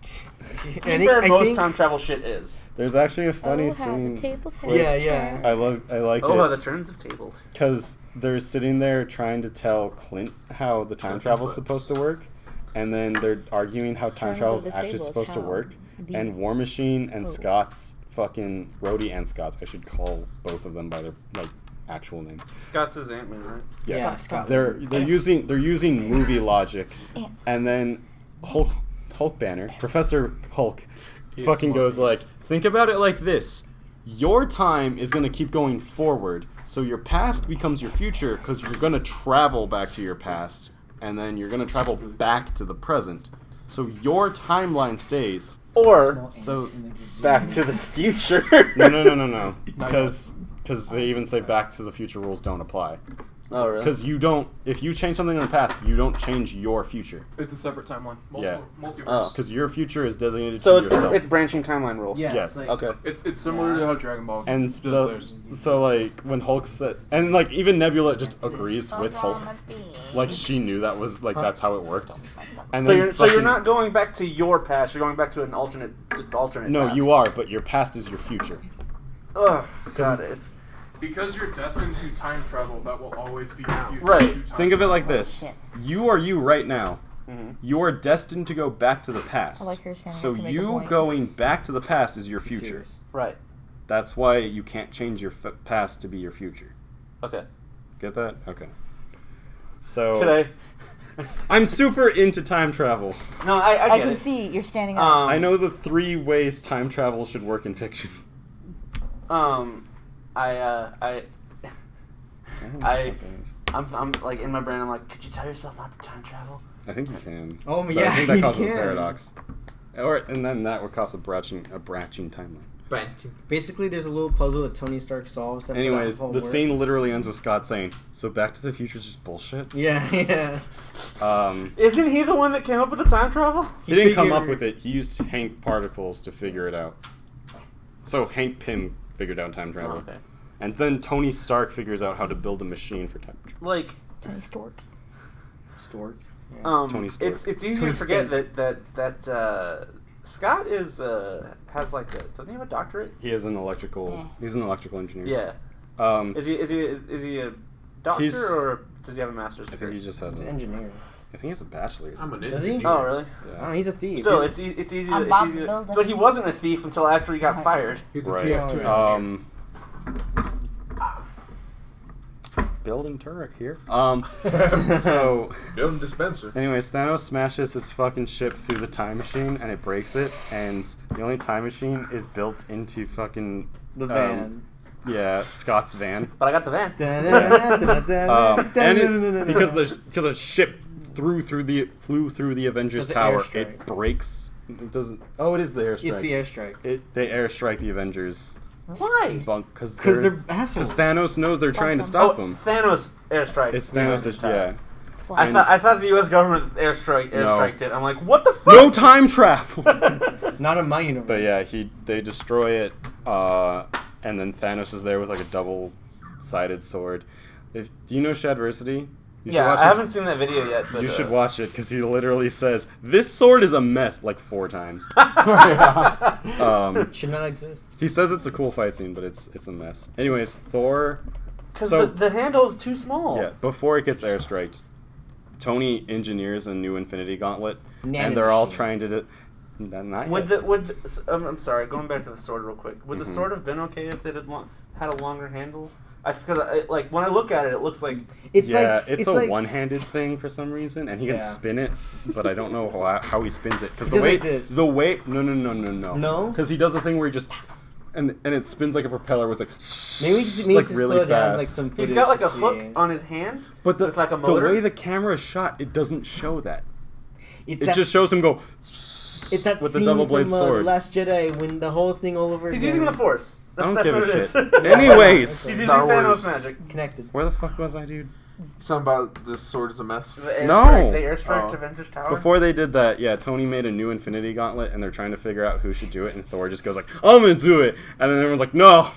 To be fair, most time travel shit is. There's actually a funny Oh, how the scene. tables have Yeah, turned. yeah. I like Oh, how it the turns have tabled. because they're sitting there trying to tell Clint how the time travel's supposed to work, and then they're arguing how time Turns travel's of the actually tables, supposed to how work. the- And War Machine and Oh. Scott's fucking Rhodey and Scott's. I should call both of them by their like actual names. Scott's is Ant-Man, right? Yeah. Scott. They're using movie logic, Ants. and then Hulk Banner, Professor Hulk, He is fucking smart. goes like, think about it like this: your time is gonna keep going forward, so your past becomes your future because you're gonna travel back to your past, and then you're gonna travel back to the present. So your timeline stays. Or So Back to the Future. no, Not because they even say Back to the Future rules don't apply. Oh, really? Because you don't. If you change something in the past, you don't change your future. It's a separate timeline. Yeah. Multiverse. Oh. Because your future is designated So to it's, yourself. it's branching timeline rules. Yeah, Yes. like- Okay. It's similar to how Dragon Ball and does theirs. so like when Hulk said, and like even Nebula just agrees with Hulk. Like she knew that was like that's how it worked. And So then you're fucking- not going back to your past. You're going back to an alternate. No, past. you are, but your past is your future. Ugh. God, it's Because you're destined to time travel, that will always be your future. Right. to time Think of it travel. like this: you are you right now. Mhm. You are destined to go back to the past. I like her standing So up to make a you point. going back to the past is your future. Serious. right. That's why you can't change your past to be your future. Okay. Get that? Okay. So Could I? I'm super into time travel. No, I I get can it. see you're standing up. I know the 3 ways time travel should work in fiction. I'm like in my brain. I'm like, could you tell yourself not to time travel? I think you can. Oh, But yeah, I think that you causes a can. paradox. And then that would cause a branching timeline. Basically, there's a little puzzle that Tony Stark solves. That Anyways, whole the work. scene literally ends with Scott saying, "So Back to the Future is just bullshit." Yeah, yeah. Isn't he the one that came up with the time travel? He didn't come up figured- with it. He used Hank particles to figure it out. So Hank Pym figured out time travel, okay. and then Tony Stark figures out how to build a machine for time travel. Like, Tony Storks. Stork. Tony Stark. it's easy Tony to forget Stark. that Scott is has like doesn't he have a doctorate? He is an electrical. Yeah. He's an electrical engineer. Yeah. Is he a doctor He's- or does he have a master's I think degree? he just has. He's an A, engineer. I think he has a bachelor's. I'm an Does he? engineer. Oh, really? I Yeah. don't know, he's a thief. Still, it's easy. I'm It's Bob easy. the Builder. But he wasn't a thief until after he got fired. He's a Right. TF2 engineer. Building turret here. So, Building dispenser. anyways, Thanos smashes his fucking ship through the time machine and it breaks it, and the only time machine is built into fucking The van. yeah, Scott's van. But I got the van. And it, because a ship flew through the Avengers Does the Tower, airstrike. it breaks. It doesn't. Oh, it is the airstrike. It's the airstrike. They airstrike the Avengers. Why? Because Because they're assholes. Thanos knows they're trying to Oh, stop Oh, them. Thanos airstrikes. It's the Thanos. Avengers Yeah. Tower. Flying. I thought the U.S. government airstriked it. I'm like, what the fuck? No time travel. Not in my universe. But yeah, they destroy it, and then Thanos is there with like a double-sided sword. Do you know Shadversity? You should Yeah, watch I his- haven't seen that video yet. But, You should watch it because he literally says, "This sword is a mess," like 4 times. Should not exist. He says it's a cool fight scene, but it's a mess. Anyways, Thor. Because So- the handle is too small. Yeah, before it gets airstriked, Tony engineers a new Infinity Gauntlet, Nanomachines. and they're all trying to. Not Would yet. I'm sorry, going back to the sword real quick. Would the sword have been okay if it had a longer handle? Because like when I look at it, it looks like It's yeah, like it's a like, one-handed thing for some reason, and he can Yeah. spin it, but I don't know how he spins it because He does like this. no, No? because he does the thing where he just and it spins like a propeller where it's like Maybe we just need like to really slow down fast. like some footage. he's got like to a hook see. on his hand. but with like a the motor. way the camera is shot, it doesn't show that. It's It that just shows him go It's that with the scene double blade from sword. Last Jedi when the whole thing all over. He's again. using the Force. I don't That's give what a it is. shit. Anyways, He's using Star Thanos Wars. magic. Connected. where the fuck was I, dude? Something about this sword is a mess. The airstrike, No. the airstrike Oh. to Avengers Tower. Before they did that, yeah, Tony made a new Infinity Gauntlet, and they're trying to figure out who should do it, and Thor just goes like, "I'm gonna do it," and then everyone's like, "No,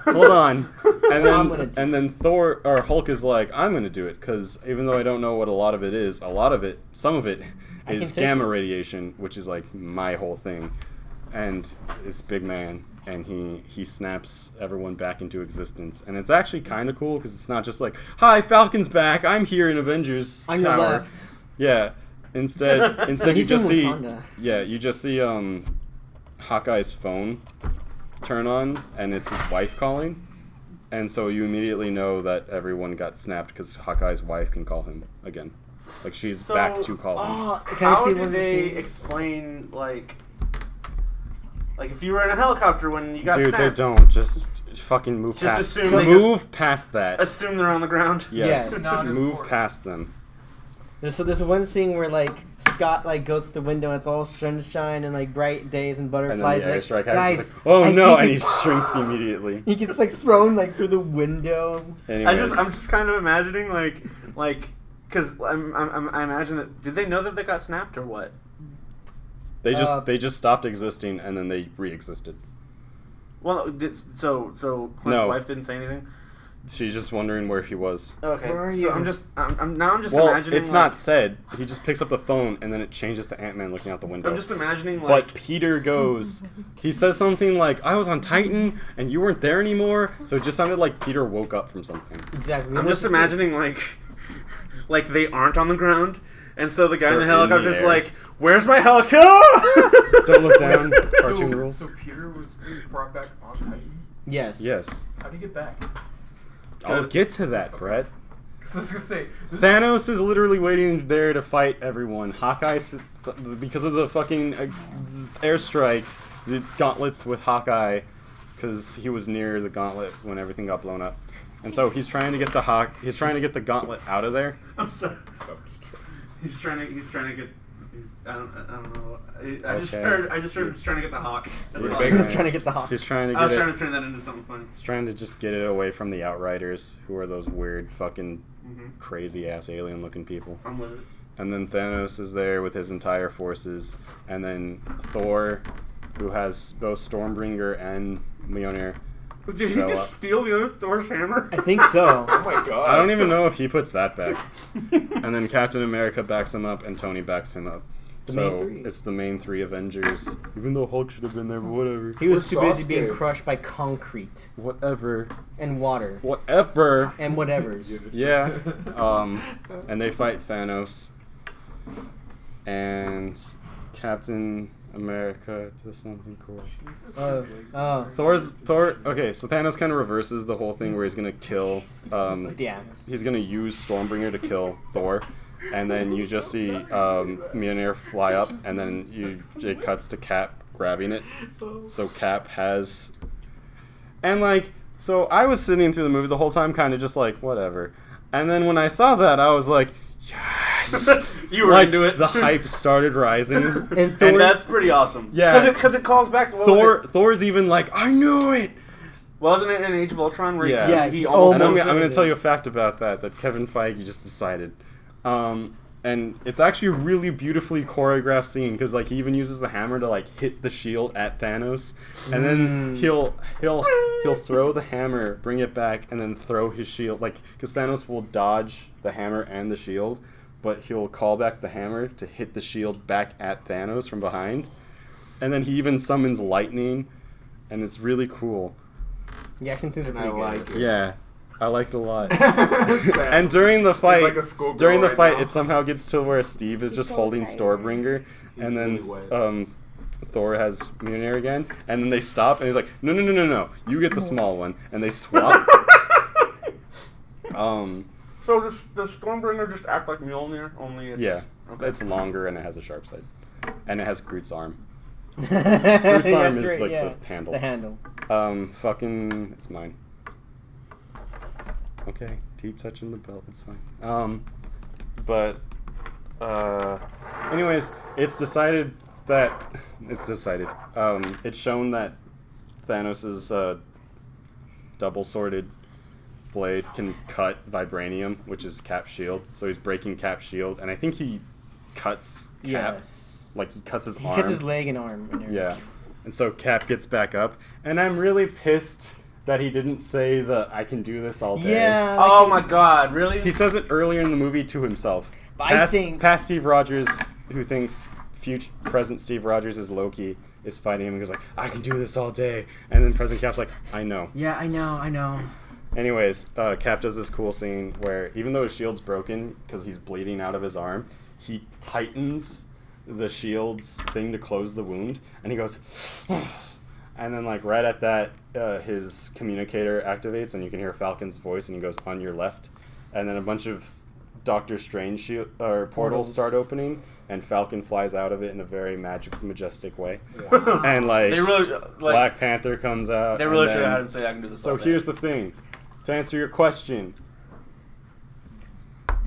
hold on," and I'm gonna do then Thor or Hulk is like, "I'm gonna do it," because even though I don't know what a lot of it is, some of it I can is take gamma it. radiation, which is like my whole thing, and it's big man. And he snaps everyone back into existence, and it's actually kind of cool because it's not just like, "Hi, Falcon's back. I'm here in Avengers On Tower." your left. Yeah. Instead you He's just in see Wakanda. you just see Hawkeye's phone turn on, and it's his wife calling, and so you immediately know that everyone got snapped because Hawkeye's wife can call him again, like she's back to call him. Oh, can I How see did one of the they scenes? explain like if you were in a helicopter when you got Dude, snapped? they don't just fucking move Just past. assume they move past that. Assume they're on the ground. Yes, Yes. Not move important. past them. There's one scene where like Scott like goes to the window and it's all sunshine and like bright days and And butterflies. then the Like, airstrike guys, happens. Like, oh I no! think And it- he shrinks immediately. he gets like thrown like through the window. Anyways, I'm just kind of imagining because I imagine that did they know that they got snapped or what? they just stopped existing and then they re-existed. Well, so Clint's No. wife didn't say anything. She's just wondering where he was. Okay, Where are so you? I'm just Well, imagining. it's not said. He just picks up the phone and then it changes to Ant-Man looking out the window. I'm just imagining But Peter goes, he says something like, I was on Titan and you weren't there anymore. So it just sounded like Peter woke up from something. Exactly. I'm just imagining like they aren't on the ground, and so the guy in the They're in the helicopter's air. like, "Where's my helicopter?" Don't look down. Cartoon rules. So Peter was brought back on Titan. Yes. Yes. How do you get back? I'll get to that, Brett. Because I was gonna say Thanos is literally waiting there to fight everyone. Hawkeye, because of the fucking airstrike, the gauntlets with Hawkeye, because he was near the gauntlet when everything got blown up, and so he's trying to get the gauntlet out of there. I'm sorry. He's trying to get. I don't know. I just heard he's trying to get the hawk. That's all. Big Trying to get the hawk. He's trying to I was get trying it. to turn that into something funny. He's trying to just get it away from the Outriders, who are those weird fucking Mm-hmm. crazy ass alien looking people. I'm with it. And then Thanos is there with his entire forces, and then Thor, who has both Stormbringer and Mjolnir. Did he show just up. steal the other Thor's hammer? I think so. Oh my god. I don't even know if he puts that back. And then Captain America backs him up, and Tony backs him up. The So main three. it's the main three Avengers. Even though Hulk should have been there, but whatever. He was Where's too busy being Sasuke? crushed by concrete Whatever. and water Whatever. and whatevers. Yeah. And they fight Thanos. And Captain America does something cool. Thor. Okay, so Thanos kind of reverses the whole thing where he's gonna kill. The axe. He's gonna use Stormbringer to kill Thor, and then you just see Mjolnir fly up, and then it cuts to Cap grabbing it. So Cap has, and like, so I was sitting through the movie the whole time, kind of just like whatever, and then when I saw that, I was like, yes. You were Like, into it. The hype started rising. And Thor, And that's pretty awesome. Yeah. Because it calls back to what was it? Thor's even like, I knew it. Wasn't it in Age of Ultron where Yeah. Yeah, he he almost And I'm almost going did to it. tell you a fact about that Kevin Feige just decided. And it's actually a really beautifully choreographed scene because like he even uses the hammer to like hit the shield at Thanos, and then he'll throw the hammer, bring it back, and then throw his shield like because Thanos will dodge the hammer and the shield, but he'll call back the hammer to hit the shield back at Thanos from behind, and then he even summons lightning, and it's really cool. the action scenes are And I pretty like good. it. Yeah, I liked it a lot. Sad. And during the fight, like a schoolgirl during the right fight, now. it somehow gets to where Steve is just so holding excited. Stormbringer, and then really wet. Thor has Mjolnir again, and then they stop, and he's like, no, you get the small one, and they swap. So does Stormbringer just act like Mjolnir? Only it's... Yeah, Okay. it's longer and it has a sharp side, and it has Groot's arm. Groot's arm is like the handle. The handle. It's mine. Okay, keep touching the belt. It's fine. Anyways, it's decided. It's shown that Thanos's double-sworded blade can cut vibranium, which is Cap's shield. So he's breaking Cap's shield, and I think he cuts Cap. Yes. Like he cuts his He arm. cuts his leg and arm. And everything. Yeah. And so Cap gets back up, and I'm really pissed that he didn't say the "I can do this all day." Yeah. Oh my god, really? He says it earlier in the movie to himself. But I think- past Steve Rogers, who thinks present Steve Rogers is Loki, is fighting him and goes like, "I can do this all day," and then present Cap's like, "I know." Yeah, I know. Anyways, Cap does this cool scene where even though his shield's broken because he's bleeding out of his arm, he tightens the shield's thing to close the wound, and he goes, and then like right at that, his communicator activates, and you can hear Falcon's voice, and he goes, "On your left," and then a bunch of Doctor Strange portals start opening, and Falcon flies out of it in a very majestic way, and like They really Black Panther comes out. They really and should then- have had him say, "I can do this." So all day." here's the thing, to answer your question,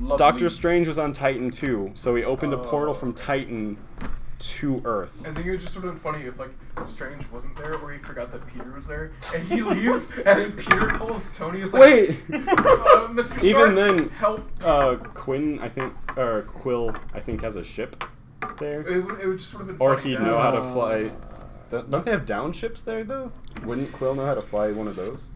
lovely. Doctor Strange was on Titan too, so he opened a portal from Titan to Earth. I think it would just would have been funny if like Strange wasn't there, or he forgot that Peter was there, and he leaves, and then Peter calls Tony. Is like, Wait! Mr. Stark, Even then, help! Quinn, I think, or Quill, I think, has a ship there. It would just would have been. Or funny he'd know how to fly. Don't they have down ships there though? Wouldn't Quill know how to fly one of those?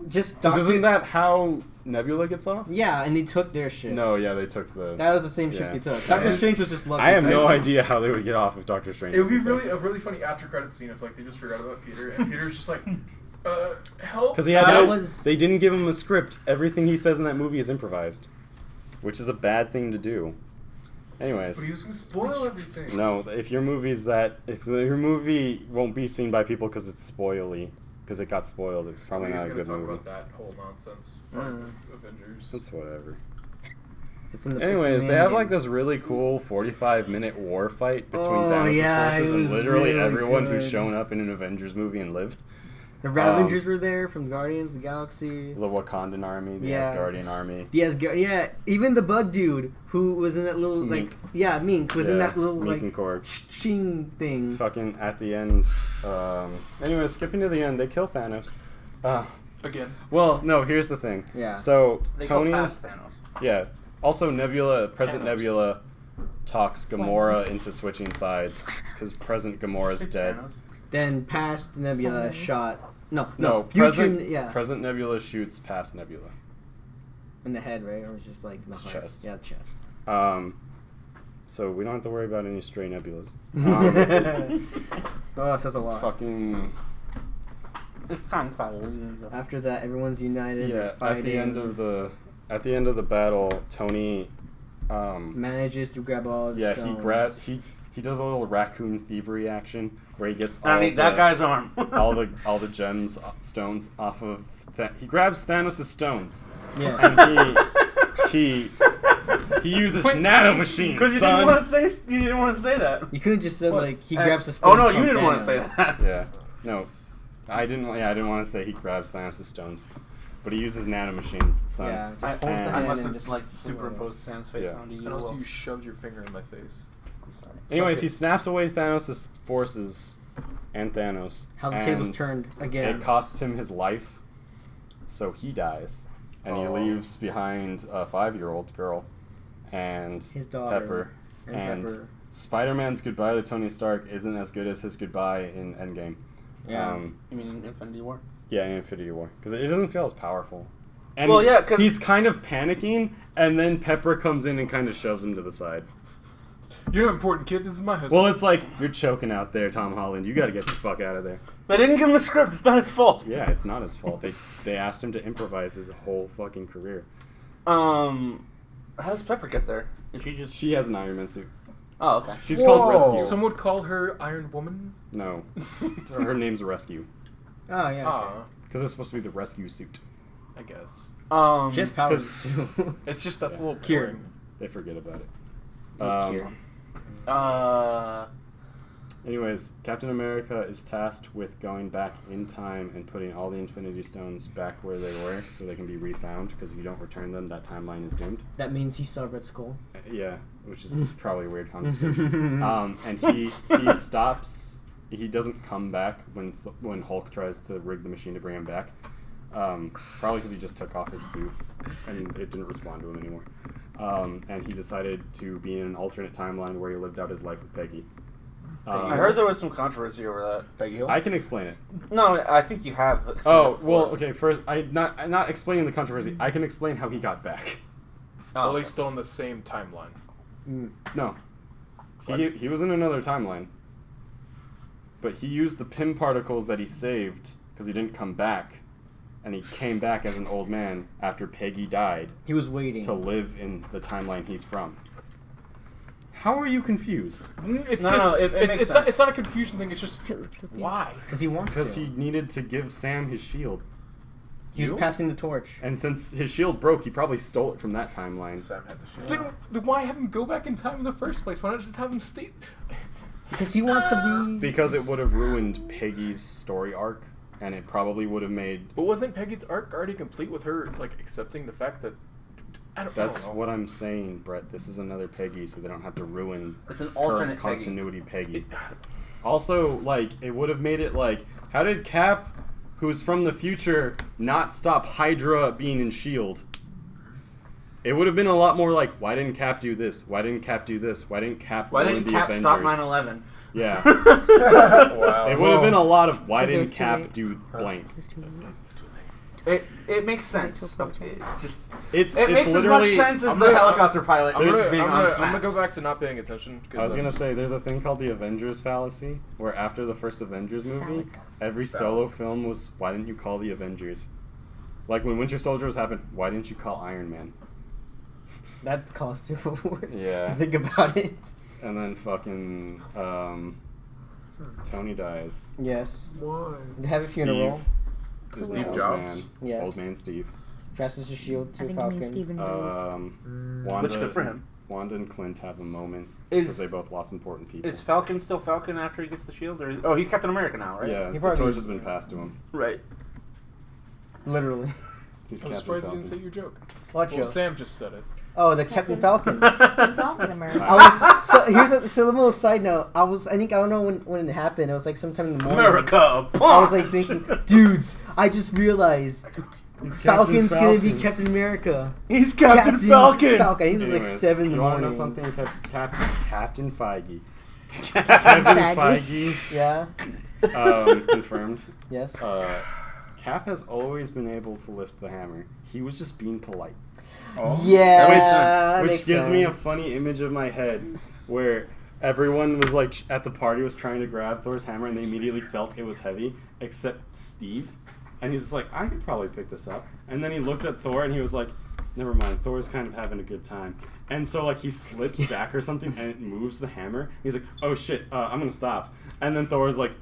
Just 'Cause isn't that how Nebula gets off? Yeah, and they took their ship. No, yeah, they took the. That was the same ship Yeah. they took. Doctor Strange was just lucky. I have no Nice. idea how they would get off if Doctor Strange. It would be wasn't there. a really funny after credit scene if like they just forgot about Peter, and Peter's just like, help! Because he had That no- was- they didn't give him a script. Everything he says in that movie is improvised, which is a bad thing to do. Anyways, But he was gonna spoil everything. no, if your movie won't be seen by people because it's spoily, because it got spoiled, it's probably We're not a gonna good talk movie. about that whole nonsense part of Avengers. That's whatever. It's in the Anyways, it's they in have the like this really cool 45-minute war fight between Oh, Thanos' yeah, forces it and was literally really everyone who's good. shown up in an Avengers movie and lived. The Ravengers were there from Guardians of the Galaxy. The Wakandan army, the Yeah. Asgardian army. Yeah, even the bug dude who was in that little Mink. Mink was in Yeah, that little Mink like and Korg. ching thing. Fucking at the end. Anyway, skipping to the end, they kill Thanos. Again. Well, no, here's the thing. Yeah. So, They Tony. go past Thanos. Yeah. Also, Present Thanos. Nebula talks Gamora into switching sides because present Gamora's dead. Thanos. Then past Nebula Thanos. shot. No, present. future, yeah, Present Nebula shoots past Nebula. in the head, right, or just like in the It's heart? chest. Yeah, chest. So we don't have to worry about any stray nebulas. Oh, it says a lot. Fucking It's kind of fun. After that, everyone's united. yeah. they're fighting, At the end of the battle, Tony. manages to grab all the Yeah, stones. he does a little raccoon thievery action where he gets I need that guy's arm. all the gems stones off of he grabs Thanos' stones Yes. and he uses nanomachines. Because you didn't want to say that. You could have just said What? like he grabs the stone. Oh no, from you didn't want to Thanos. say that. Yeah, no, I didn't want to say he grabs Thanos' stones, but he uses nanomachines. Son. Yeah, just I, holds the and- I hand must and have just like superimposed Sam's face Yeah. onto you. And also, you shoved your finger in my face. I'm sorry. Anyways, he Suck it. snaps away Thanos' forces and Thanos. How the and tables turned again. It costs him his life, so he dies, and he Oh. leaves behind a 5-year-old girl and His daughter. Pepper. And Pepper. Spider-Man's goodbye to Tony Stark isn't as good as his goodbye in Endgame. Yeah. You mean in Infinity War? Yeah, in Infinity War, because it doesn't feel as powerful. And Well, yeah, 'cause- he's kind of panicking, and then Pepper comes in and kind of shoves him to the side. You're an important kid. This is my husband. Well, it's like, you're choking out there, Tom Holland. You got to get the fuck out of there. They didn't give him a script. It's not his fault. Yeah, it's not his fault. They asked him to improvise his whole fucking career. How does Pepper get there? Is she just? She has an Iron Man suit. Oh, okay. She's called Rescue. Some would call her Iron Woman. No, her name's Rescue, Oh yeah. Okay. Ah, because it's supposed to be the rescue suit. I guess. She has powers 'cause- too. It's just that's a little Kieran. boring. They forget about it. Who's Kieran? Anyways, Captain America is tasked with going back in time and putting all the Infinity Stones back where they were so they can be refound, because if you don't return them, that timeline is doomed. That means he saw Red Skull. Yeah, which is probably a weird conversation. And he stops. He doesn't come back when Hulk tries to rig the machine to bring him back. Probably because he just took off his suit and it didn't respond to him anymore. And he decided to be in an alternate timeline where he lived out his life with Peggy. I heard there was some controversy over that. Peggy Hill. I can explain it. No, I think you have. explained Oh it before. well, okay. First, I'm not explaining the controversy. I can explain how he got back. Oh, Well, he's still in the same timeline. No, What? he was in another timeline. But he used the Pym particles that he saved because he didn't come back, and he came back as an old man after Peggy died He was waiting. to live in the timeline he's from. How are you confused? It's No, just no, it makes it's sense. not a confusion thing. It's just It looks so beautiful. why. Because he wants Because to. he needed to give Sam his shield. He was You? passing the torch. And since his shield broke, he probably stole it from that timeline. Sam had the shield. Then why have him go back in time in the first place? Why not just have him stay? Because he wants to be. Because it would have ruined Peggy's story arc, and it probably would have made... But wasn't Peggy's arc already complete with her like accepting the fact that That's what I'm saying, Brett. This is another Peggy, so they don't have to ruin It's an current alternate Peggy. continuity Peggy. Also, like, it would have made it like, how did Cap, who's from the future, not stop Hydra being in S.H.I.E.L.D.? It would have been a lot more like, why didn't Cap do this? Why didn't Cap do this? Why didn't Cap Why ruin didn't the Cap Avengers? stop 9/11? Yeah. Wow. It would have been a lot of, why 'Cause it didn't was too Cap late. do blank? It's too late. It makes sense. It just It's it makes as much literally, sense as I'm the gonna- helicopter pilot I'm gonna, being I'm, gonna, unsnapped. I'm gonna go back to not paying attention. I was gonna say, there's a thing called the Avengers fallacy, where after the first Avengers movie, every solo film was, why didn't you call the Avengers? Like when Winter Soldier was happening, why didn't you call Iron Man? That caused Civil War. Yeah. Think about it. And then fucking Tony dies. Yes. Why? They have a funeral. Is Steve the old Jobs? man. Yes. Old man Steve. Passes the shield I to think it Falcon. means Stephen Drews. Wanda, Which good for him. Wanda and Clint have a moment Is- because they both lost important people. Is Falcon still Falcon after he gets the shield? Or he's Captain America now, right? Yeah, He the probably- torch has been passed to him. Right. Literally. He's I'm Captain surprised you Falcon. didn't say your joke. What Well, joke? Sam just said it. Oh, the Captain Falcon. Falcon America. I was so here's a little side note. I don't know when it happened. It was like sometime in the morning. America. I was like thinking, dudes, I just realized He's Falcon's Captain gonna be Falcon. Captain America. He's Captain Falcon. Falcon. He was like Anyways, 7 in the you wanna morning. know something? Captain Feige. Feige. Kevin Feige. Yeah. Confirmed. Yes. Cap has always been able to lift the hammer. He was just being polite. Oh. Yeah. Which, that which makes gives me a sense. funny image of my head where everyone was like at the party was trying to grab Thor's hammer and they immediately felt it was heavy, except Steve. And he's just like, I could probably pick this up. And then he looked at Thor and he was like, never mind, Thor's kind of having a good time. And so like he slips back or something and it moves the hammer. He's like, oh shit, I'm gonna stop. And then Thor's like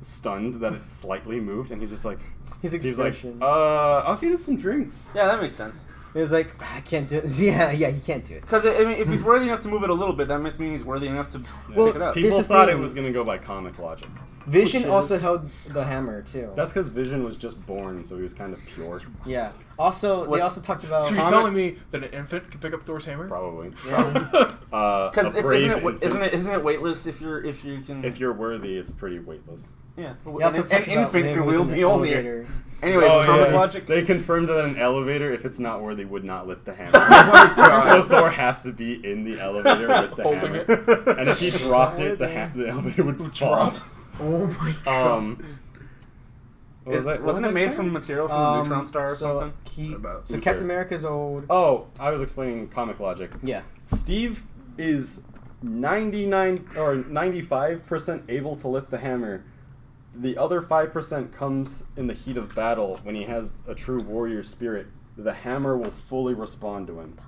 stunned that it slightly moved and he's just like, His Steve's like, expression. I'll get us some drinks. Yeah, that makes sense. It was like, I can't do it. Yeah, he can't do it. Because I mean, if he's worthy enough to move it a little bit, that must mean he's worthy enough to Well, pick it up. Here's People the thought it thing. was gonna go by comic logic. Vision Which also is- held the hammer too. That's because Vision was just born, so he was kind of pure. Yeah. Also, they What's- also talked about. So you're Comic- telling me that an infant can pick up Thor's hammer? Probably. Yeah. Because A brave infant. isn't it weightless if you can? If you're worthy, it's pretty weightless. yeah. They also An talked about infant when it can was wield in the the only. elevator. Anyways, Oh, comic yeah. logic. They confirmed that an elevator, if it's not worthy, would not lift the hammer. God. So Thor has to be in the elevator with the Holding hammer. it. And if he dropped it, the elevator would fall. Oh my god. What was that? what Wasn't was it I made saying? from material from the neutron star or so something? About So Who's Captain there? America's old. Oh, I was explaining comic logic. Yeah. Steve is 99 or 95% able to lift the hammer. The other 5% comes in the heat of battle when he has a true warrior spirit. The hammer will fully respond to him.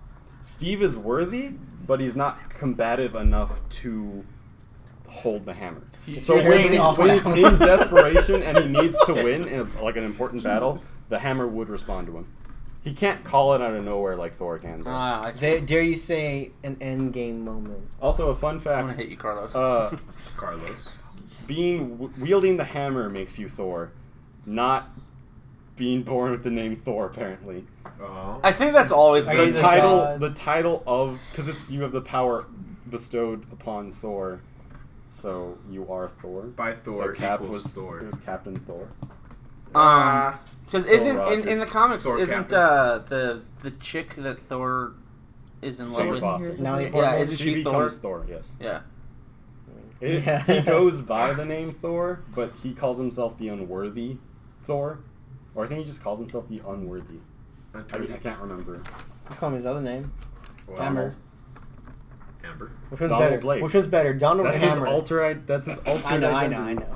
Steve is worthy, but he's not combative enough to hold the hammer. So He's when, really off when he's balance. in desperation and he needs to win in like an important battle, the hammer would respond to him. He can't call it out of nowhere like Thor can. though. I see. Dare you say an end game moment? Also, a fun I'm fact. gonna hate you, Carlos. Carlos. Wielding the hammer makes you Thor, not being born with the name Thor. Apparently, Oh. I think that's always I the mean, been. God. title of because it's you have the power bestowed upon Thor, so you are Thor. By Thor so Cap equals was Thor. It was Captain Thor. Because isn't in the Rogers. comics Thor isn't Captain. the chick that Thor is in love Jane with? Foster. Now Yeah, Portman. isn't She she Thor? becomes Thor. Yes. Yeah. Yeah. He goes by the name Thor, but he calls himself the unworthy Thor, or I think he just calls himself the unworthy. I can't remember. You call him his other name. Well, Hammer. Amber. Which one's Donald better? Blake. Which one's better, Donald or That's his Hammer? That's his alternate I know. identity.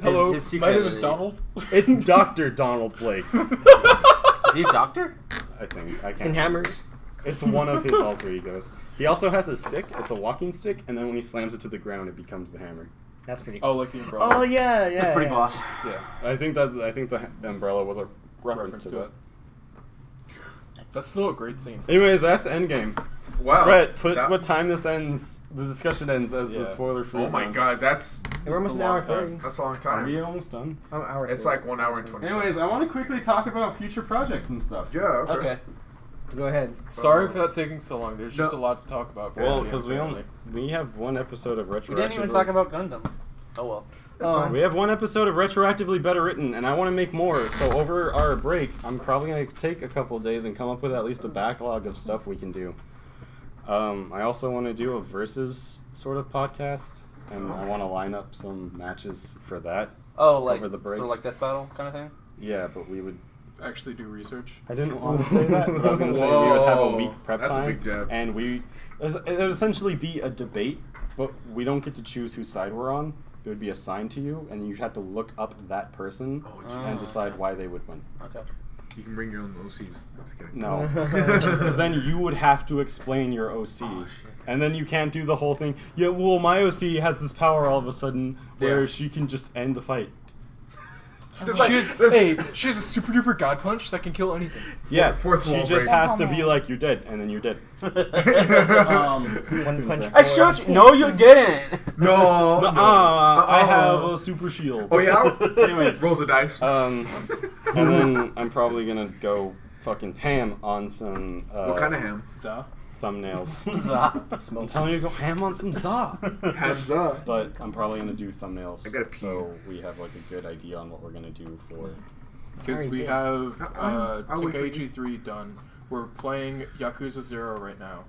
Hello, His my name secret is Donald. It's Dr. Donald Blake, Is he a doctor? I think. I can't In remember. Hammers. It's one of his alter egos. He also has a stick. It's a walking stick, and then when he slams it to the ground, it becomes the hammer. That's pretty cool. Oh, like the umbrella. Oh yeah, yeah. That's pretty yeah. boss. Yeah, I think the umbrella was a reference to that. that's still a great scene. Anyways, that's Endgame. Wow. Brett, put that- what time this ends. The discussion ends as the Yeah. spoiler-free. Oh my zone. god, that's We're almost a an hour long time. 30. That's a long Are time. we almost done? I'm an hour. It's 30. like 1 hour and 20. Anyways, I want to quickly talk about future projects and stuff. Yeah. Okay. Okay. Go ahead. Sorry for that taking so long. There's just No. a lot to talk about. Well, family, because apparently. we have one episode of We retroactively. didn't even talk about Gundam. Oh well. Oh, We have one episode of retroactively better written, and I want to make more. So over our break, I'm probably gonna take a couple of days and come up with at least a backlog of stuff we can do. I also want to do a versus sort of podcast, and I want to line up some matches for that. Oh, like Over the break. sort of like death battle kind of thing. Yeah, but we would. Actually do research. I didn't want to say that, but I was gonna say we would have a week prep That's a time, big jab. and it would essentially be a debate, but we don't get to choose whose side we're on. It would be assigned to you, and you have to look up that person and decide why they would win. Okay. You can bring your own OCs. I'm just kidding. No, because then you would have to explain your OC, and then you can't do the whole thing. Yeah, well, my OC has this power all of a sudden where Yeah. she can just end the fight. She has a super duper god punch that can kill anything. Yeah, fourth she wall just break. has to be like, "You're dead," and then you're dead. one punch. I showed you. No, you didn't. No. I have a super shield. Oh yeah. Anyways, Rolls of dice. and then I'm probably gonna go fucking ham on some what kind of ham? thumbnails. Zah. I'm telling you to go ham on some za. Ham's up. But I'm probably gonna do thumbnails, I gotta pee. so we have like a good idea on what we're gonna do for. Because Alright, we good. have I'll wait for you. Tenkaichi 3 done. We're playing Yakuza 0 right now.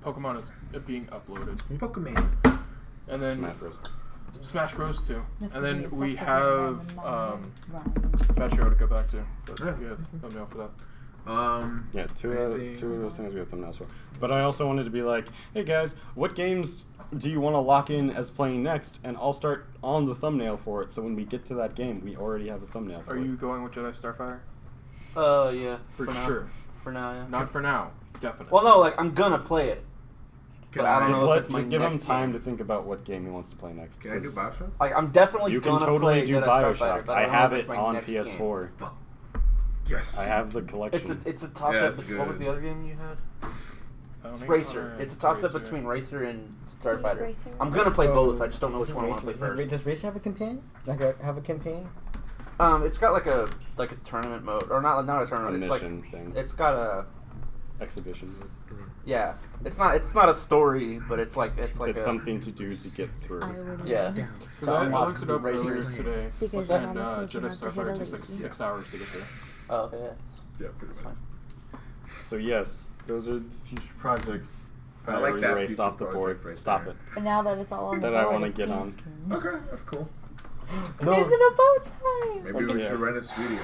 Pokemon is being uploaded. Pokemon. And then Smash Bros. Smash Bros 2. This And then would be we such a have random that show to go back to. But Yeah. we have thumbnail for that. Yeah, two of those things we have thumbnails for. But I also wanted to be like, hey guys, what games do you want to lock in as playing next? And I'll start on the thumbnail for it, so when we get to that game, we already have a thumbnail for Are it. you going with Jedi Starfighter? Yeah. For now. sure. For now, yeah. Not for now. Definitely. Well, no, like I'm gonna play it. Can But I don't Just know if it's my give him next time game. to think about what game he wants to play next. Can I do 'cause Bioshock? Like I'm definitely You can gonna totally play do Jedi Bioshock. Starfighter, but I don't know have if it's it my on next PS4. game. Yes. I have the collection. It's a toss Yeah, up. it's What was good. the other game you had? Pony? Racer. Or It's a toss up Racer. between Racer and Starfighter. Racer. I'm gonna play Oh, both. I just don't know which Does one I want to play Racer- first. Does Racer have a campaign? Have a campaign? It's got like a tournament mode, or not a A tournament. It's mission like thing. it's got a Exhibition. yeah. It's not a story, but it's like It's a something to do to get through. I would yeah. Because I unlock looked it up Racer. earlier today, Because and I'm not taking Jedi out the Starfighter takes like Jedi 6 hours to get through. Oh, okay. Yeah, pretty much. So yes, those are the future projects. I I like already that erased future off the board. project right Stop there. it. But now that it's all on the That I board, wanna it's get King's on. King. Okay, that's cool. No. Is it about time? Maybe we Yeah. should rent a studio.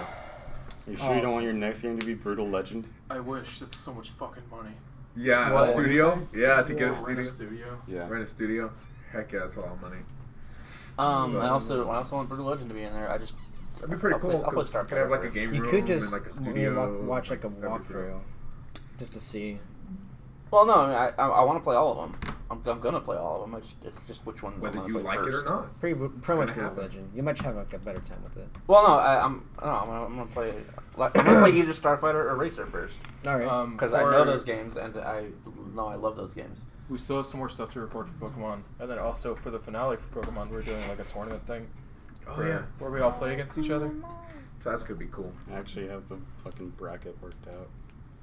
You sure you don't want your next game to be Brutal Legend? I wish. That's so much fucking money. Yeah, What? a studio. Yeah, to get a To rent studio. Yeah. Rent a studio. Heck yeah, that's a lot of money. I also want Brutal Legend to be in there. I just That'd be pretty I'll play- cool. I'll play 'Cause you Starfighter could have like a first. game You room could just and like a studio. watch like a everything. walkthrough, just to see. Well, no, I mean, I want to play all of them. I'm gonna play all of them. It's just which one Whether I'm you gonna play like first. it or not. Pretty much gonna Brutal happen. Legend. You might have like a better time with it. Well, no, I'm gonna play. I'm gonna play either Starfighter or Racer first All right. because I know those games and I love those games. We still have some more stuff to record for Pokemon, and then also for the finale for Pokemon, we're doing like a tournament thing. Oh yeah. Where we all play against each other. So that's gonna be cool. I actually have the fucking bracket worked out.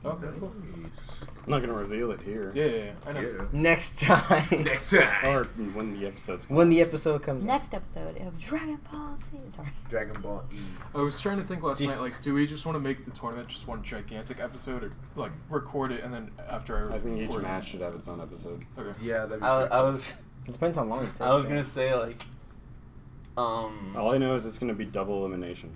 Okay, cool. Nice. I'm not gonna reveal it here. Yeah, I know. Yeah. Next time. Next time. Or when the episode's When the episode comes. Next episode of Dragon Ball Z. Sorry. Dragon Ball E. I was trying to think last Do you- night, like, do we just want to make the tournament just one gigantic episode, or like record it and then after I think each record it? match should have its own episode. Okay. Yeah, that'd be I pretty cool. was It depends how long it takes. I was gonna say like All I know is it's gonna be double elimination.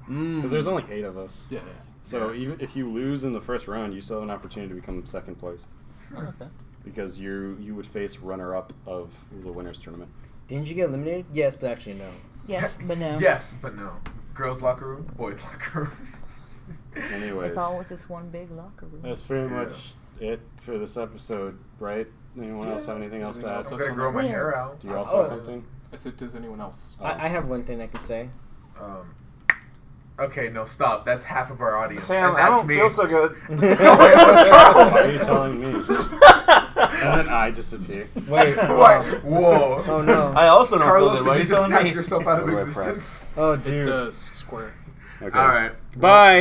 Mm. Because there's only 8 of us. Yeah. So even if you lose in the first round, you still have an opportunity to become second place. okay. Because you would face runner-up of the winners tournament. Didn't you get eliminated? Yes, but actually no. Yes, but no. Yes, but no. Girls' locker room, boys' locker room. Anyways, It's all just one big locker room. that's pretty Yeah. much it for this episode, right? Anyone else have anything else to add? Anything I'm else? gonna grow my hair Yes. out. Do you also Oh. have something? I said, does anyone else? I have one thing I could say. Okay, no, stop. That's half of our audience. Sam, and I that's don't me. feel so good. No, it was Charles. Why are you telling me? And then I disappear. Wait. What? Whoa. Oh no. I also don't Carlos, feel good. Why are did you you just telling snap me? yourself out of We're existence? Oh It dude. does square. Okay. All right. Bye.